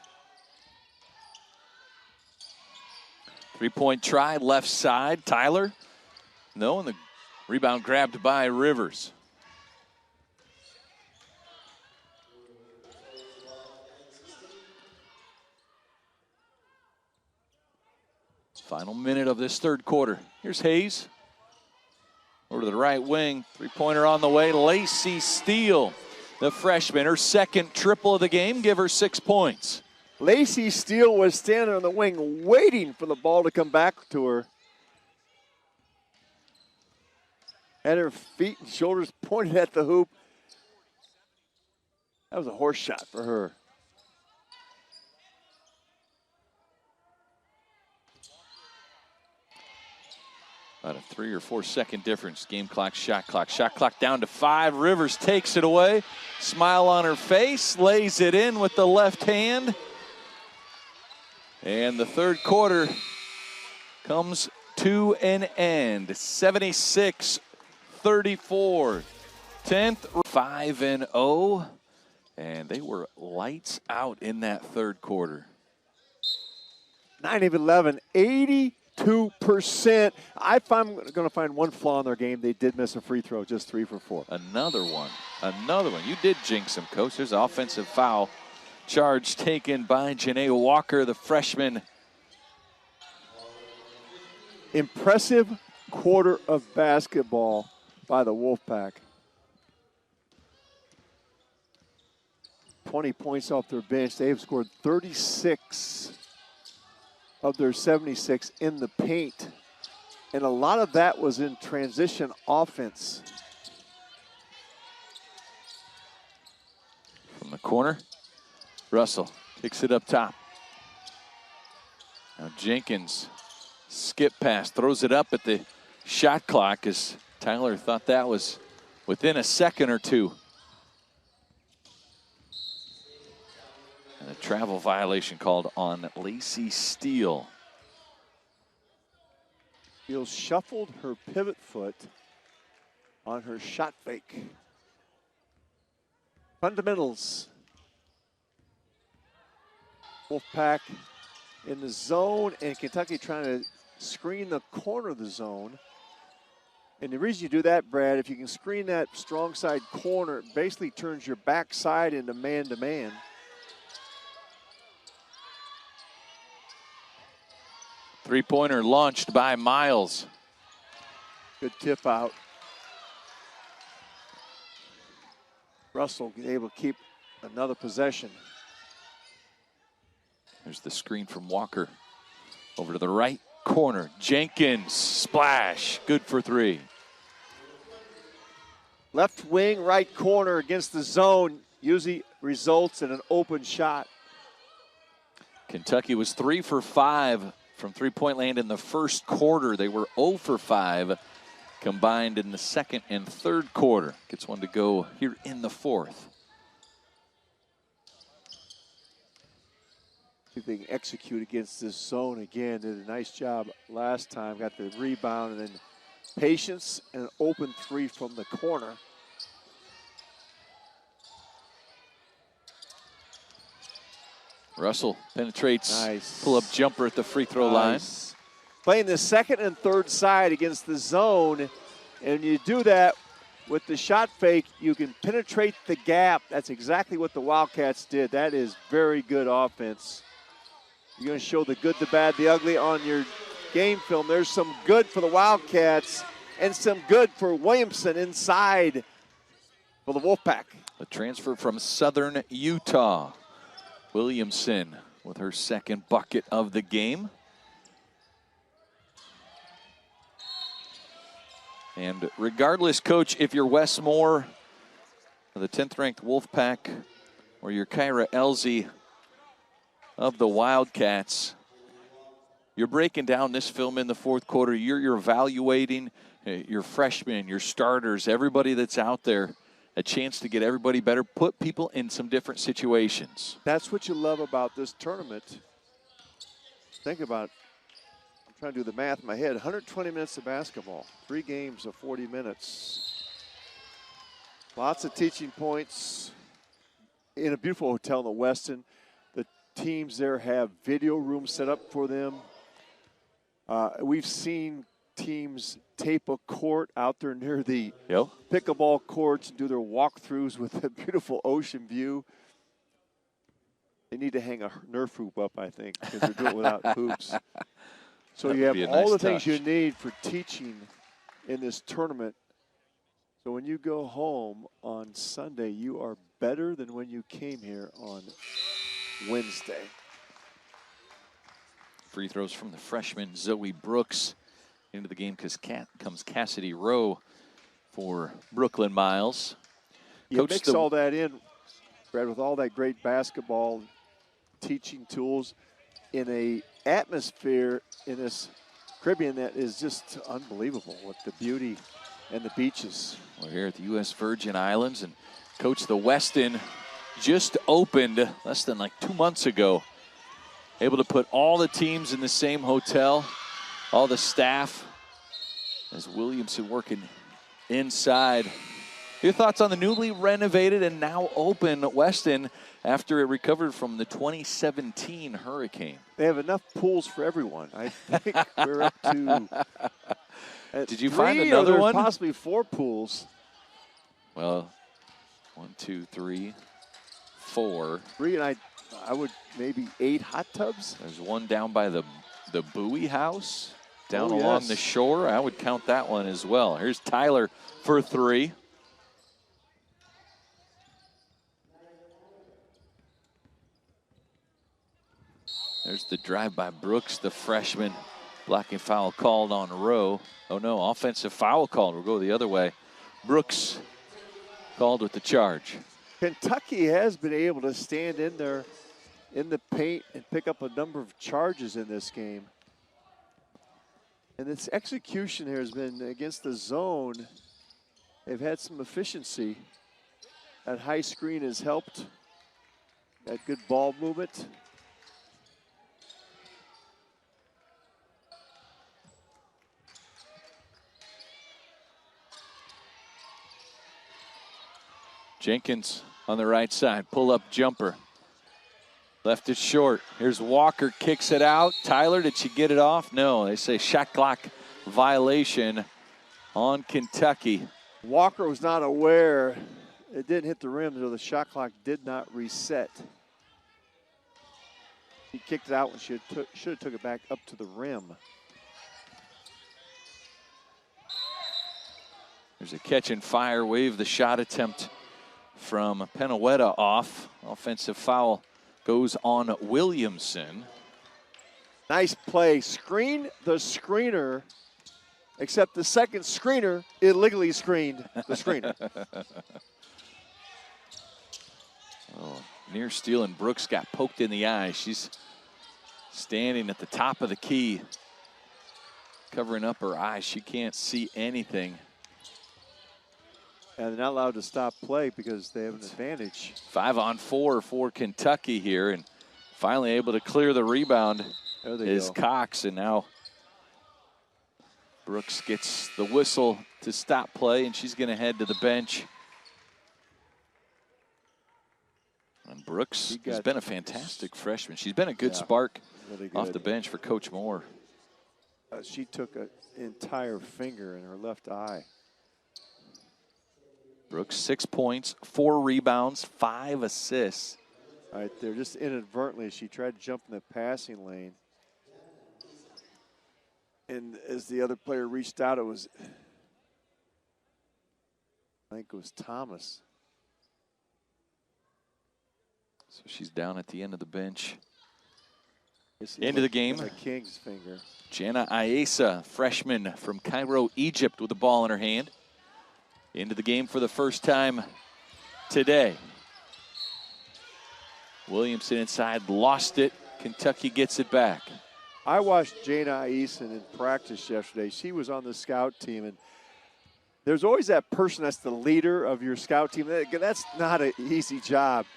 Three-point try, left side. Tyler, no, and the rebound grabbed by Rivers. Final minute of this third quarter. Here's Hayes. Over to the right wing. Three-pointer on the way. Lacey Steele, the freshman, her second triple of the game. Give her 6 points. Lacey Steele was standing on the wing waiting for the ball to come back to her. Had her feet and shoulders pointed at the hoop. That was a horse shot for her. About a 3 or 4 second difference. Game clock, shot clock. Shot clock down to 5. Rivers takes it away. Smile on her face. Lays it in with the left hand. And the third quarter comes to an end. 76-34. 10th, 5-0. And they were lights out in that third quarter. 9 of 11, 82%. I'm going to find one flaw in their game. They did miss a free throw, just 3 for 4. Another one. You did jinx them, Coach. There's an offensive foul. Charge taken by Janae Walker, the freshman. Impressive quarter of basketball by the Wolfpack. 20 points off their bench. They have scored 36 of their 76 in the paint. And a lot of that was in transition offense. From the corner, Russell kicks it up top. Now Jenkins, skip pass, throws it up at the shot clock as Tyler thought that was within a second or two. And a travel violation called on Lacey Steele. Steele shuffled her pivot foot on her shot fake. Fundamentals. Wolfpack in the zone, and Kentucky trying to screen the corner of the zone. And the reason you do that, Brad, if you can screen that strong side corner, it basically turns your backside into man-to-man. Three-pointer launched by Miles. Good tip out. Russell able to keep another possession. There's the screen from Walker. Over to the right corner. Jenkins, splash. Good for three. Left wing, right corner against the zone usually results in an open shot. Kentucky was 3 for 5 from three-point land in the first quarter. They were 0 for 5 combined in the second and third quarter. Gets one to go here in the fourth. See if they can execute against this zone again. Did a nice job last time. Got the rebound and then patience and an open three from the corner. Russell penetrates. Nice. Pull-up jumper at the free throw line. Playing the second and third side against the zone, and you do that with the shot fake, you can penetrate the gap. That's exactly what the Wildcats did. That is very good offense. You're going to show the good, the bad, the ugly on your game film. There's some good for the Wildcats and some good for Williamson inside for the Wolfpack. A transfer from Southern Utah. Williamson with her second bucket of the game. And regardless, Coach, if you're Wes Moore, the 10th-ranked Wolfpack, or you're Kyra Elzy of the Wildcats, you're breaking down this film in the fourth quarter. You're evaluating your freshmen, your starters, everybody that's out there, a chance to get everybody better, put people in some different situations. That's what you love about this tournament. Think about it. I'm trying to do the math in my head. 120 minutes of basketball, 3 games of 40 minutes. Lots of teaching points in a beautiful hotel in the Westin. The teams there have video rooms set up for them. We've seen teams tape a court out there near the pickleball courts and do their walkthroughs with a beautiful ocean view. They need to hang a Nerf hoop up, I think, because they're doing it without hoops. So you have all the things you need for teaching in this tournament. So when you go home on Sunday, you are better than when you came here on Wednesday. Free throws from the freshman Zoe Brooks. Into the game comes Cassidy Rowe for Brooklyn Miles. You mix all that in, Brad, with all that great basketball teaching tools in a atmosphere in this Caribbean that is just unbelievable with the beauty and the beaches. We're here at the U.S. Virgin Islands, and Coach, the Westin just opened less than 2 months ago. Able to put all the teams in the same hotel, all the staff, as Williamson working inside. Your thoughts on the newly renovated and now open Westin after it recovered from the 2017 hurricane? They have enough pools for everyone. I think we're up to Did you find another one? Possibly 4 pools. Well, 1, 2, 3, 4. 3, and I would maybe 8 hot tubs. There's one down by the Bowie House down along the shore. I would count that one as well. Here's Tyler for 3. There's the drive by Brooks, the freshman. Blocking foul called on Rowe. Oh no, offensive foul called. We'll go the other way. Brooks called with the charge. Kentucky has been able to stand in there in the paint and pick up a number of charges in this game. And its execution here has been against the zone They've had some efficiency. That high screen has helped. That good ball movement. Jenkins on the right side, pull-up jumper. Left it short. Here's Walker, kicks it out. Tyler, did she get it off? No, they say shot clock violation on Kentucky. Walker was not aware it didn't hit the rim until the shot clock did not reset. He kicked it out when she should have took it back up to the rim. There's a catch and fire, wave the shot attempt from Penueta off. Offensive foul goes on Williamson. Nice play. Screen the screener, except the second screener illegally screened the screener. Oh, near steal, and Brooks got poked in the eye. She's standing at the top of the key, covering up her eyes. She can't see anything. And they're not allowed to stop play because they have an advantage. 5-on-4 for Kentucky here, and finally able to clear the rebound is Cox, and now Brooks gets the whistle to stop play, and she's going to head to the bench. And Brooks has been a fantastic freshman. She's been a good spark really good off the bench for Coach Moore. She took an entire finger in her left eye. Brooks, 6 points, 4 rebounds, 5 assists. Right there, just inadvertently, she tried to jump in the passing lane. And as the other player reached out, I think it was Thomas. So she's down at the end of the bench. Into the game. A king's finger. Jana Ayesa, freshman from Cairo, Egypt, with the ball in her hand. Into the game for the first time today. Williamson inside, lost it. Kentucky gets it back. I watched Jana Ayesa in practice yesterday. She was on the scout team, and there's always that person that's the leader of your scout team. That's not an easy job.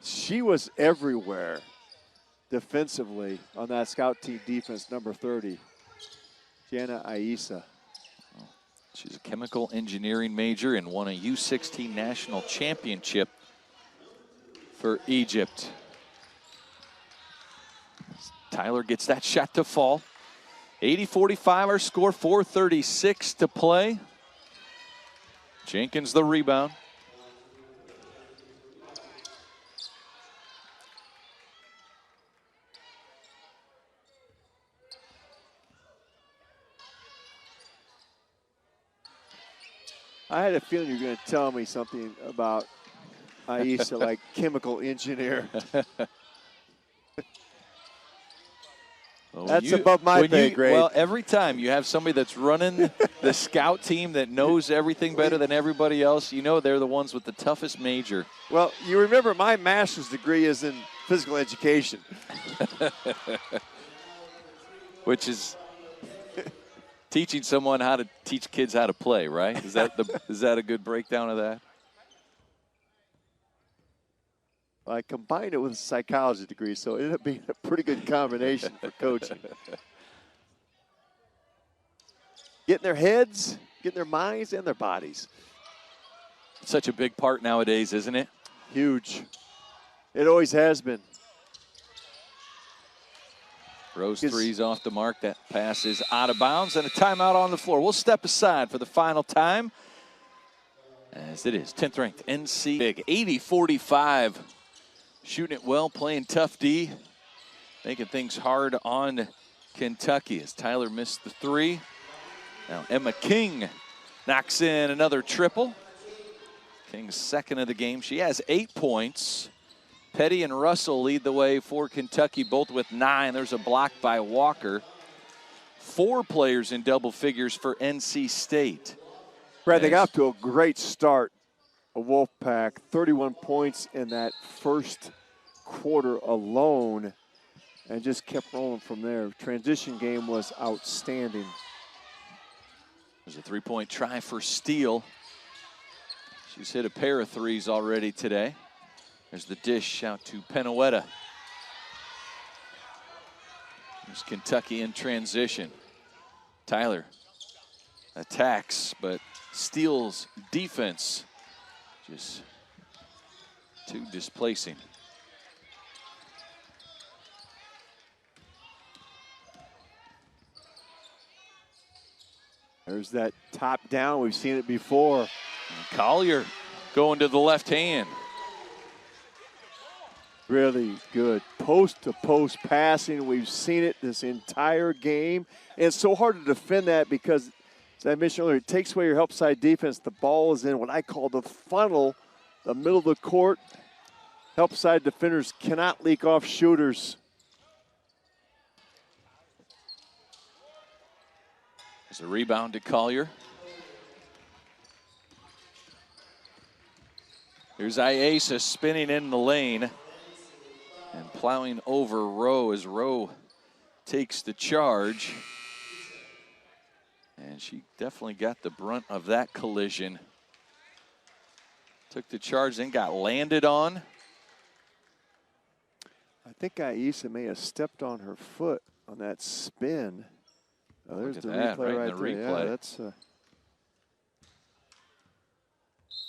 She was everywhere defensively on that scout team defense, number 30, Jana Ayesa. She's a chemical engineering major and won a U16 national championship for Egypt. Tyler gets that shot to fall. 80-45 our score, 4:36 to play. Jenkins the rebound. I had a feeling you were going to tell me something about Ayesa, like chemical engineer. That's above my pay grade. Well, every time you have somebody that's running the scout team that knows everything better than everybody else, you know they're the ones with the toughest major. Well, you remember my master's degree is in physical education. Which is teaching someone how to teach kids how to play, right? Is that a good breakdown of that? I combined it with a psychology degree, so it ended up being a pretty good combination for coaching. Getting their heads, getting their minds, and their bodies. Such a big part nowadays, isn't it? Huge. It always has been. Rose three's off the mark. That pass is out of bounds, and a timeout on the floor. We'll step aside for the final time, as it is 10th ranked NC big 80-45. Shooting it well, playing tough D, making things hard on Kentucky as Tyler missed the three. Now Emma King knocks in another triple. King's second of the game. She has 8 points. Petty and Russell lead the way for Kentucky, both with 9. There's a block by Walker. 4 players in double figures for NC State. Brad, they got off to a great start. A Wolfpack, 31 points in that first quarter alone, and just kept rolling from there. Transition game was outstanding. There's a 3-point try for Steele. She's hit a pair of threes already today. There's the dish out to Penuetta. There's Kentucky in transition. Tyler attacks, but steals defense. Just too displacing. There's that top down. We've seen it before. And Collier going to the left hand. Really good post-to-post passing. We've seen it this entire game. And it's so hard to defend that because, as I mentioned earlier, it takes away your help side defense. The ball is in what I call the funnel, the middle of the court. Help side defenders cannot leak off shooters. There's a rebound to Collier. Here's Iesa spinning in the lane and plowing over Rowe as Rowe takes the charge. And she definitely got the brunt of that collision. Took the charge, then got landed on. I think Iesa may have stepped on her foot on that spin. Oh, there's the replay right there. Yeah, that's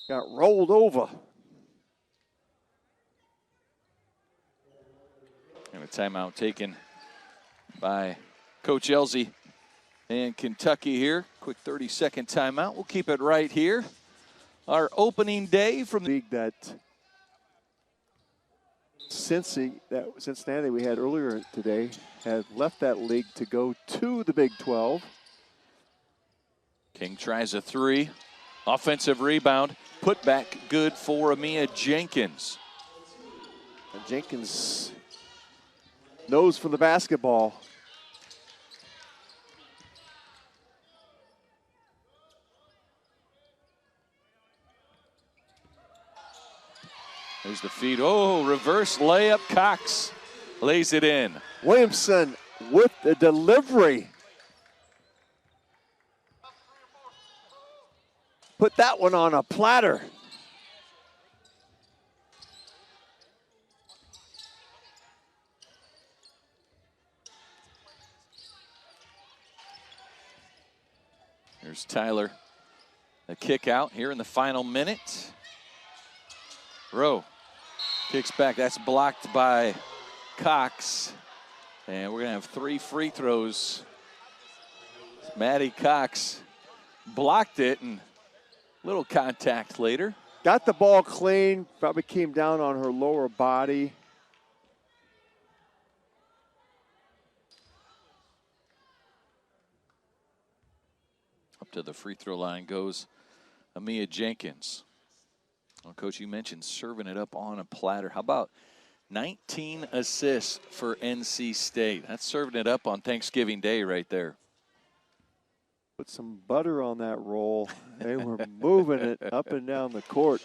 got rolled over. And a timeout taken by Coach Elsie and Kentucky here. Quick 30-second timeout. We'll keep it right here. Our opening day from the league that Cincinnati we had earlier today had left that league to go to the Big 12. King tries a three. Offensive rebound. Put back good for Amia Jenkins. And Jenkins knows for the basketball. There's the feed. Oh, reverse layup. Cox lays it in. Williamson with the delivery. Put that one on a platter. There's Tyler. A kick out here in the final minute. Rowe kicks back. That's blocked by Cox. And we're going to have 3 free throws. Maddie Cox blocked it, and little contact later. Got the ball clean. Probably came down on her lower body. Up to the free throw line goes Amia Jenkins. Well, Coach, you mentioned serving it up on a platter. How about 19 assists for NC State? That's serving it up on Thanksgiving Day right there. Put some butter on that roll. They were moving it up and down the court.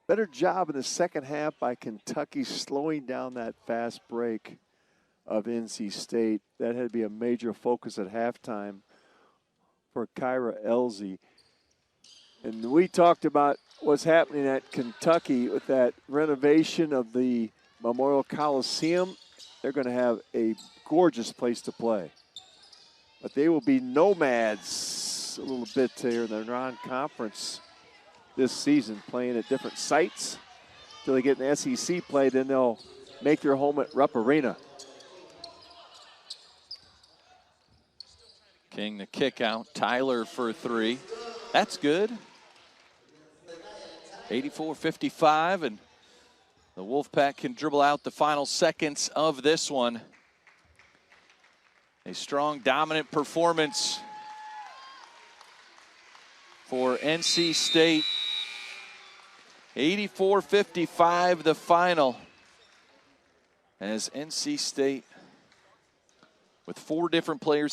Better job in the second half by Kentucky slowing down that fast break of NC State. That had to be a major focus at halftime for Kyra Elsie. And we talked about what's happening at Kentucky with that renovation of the Memorial Coliseum. They're going to have a gorgeous place to play. But they will be nomads a little bit here in their non-conference this season, playing at different sites. Until they get an SEC play, then they'll make their home at Rupp Arena. King the kick out. Tyler for 3. That's good. 84-55, and the Wolfpack can dribble out the final seconds of this one. A strong, dominant performance for NC State. 84-55 the final, as NC State with 4 different players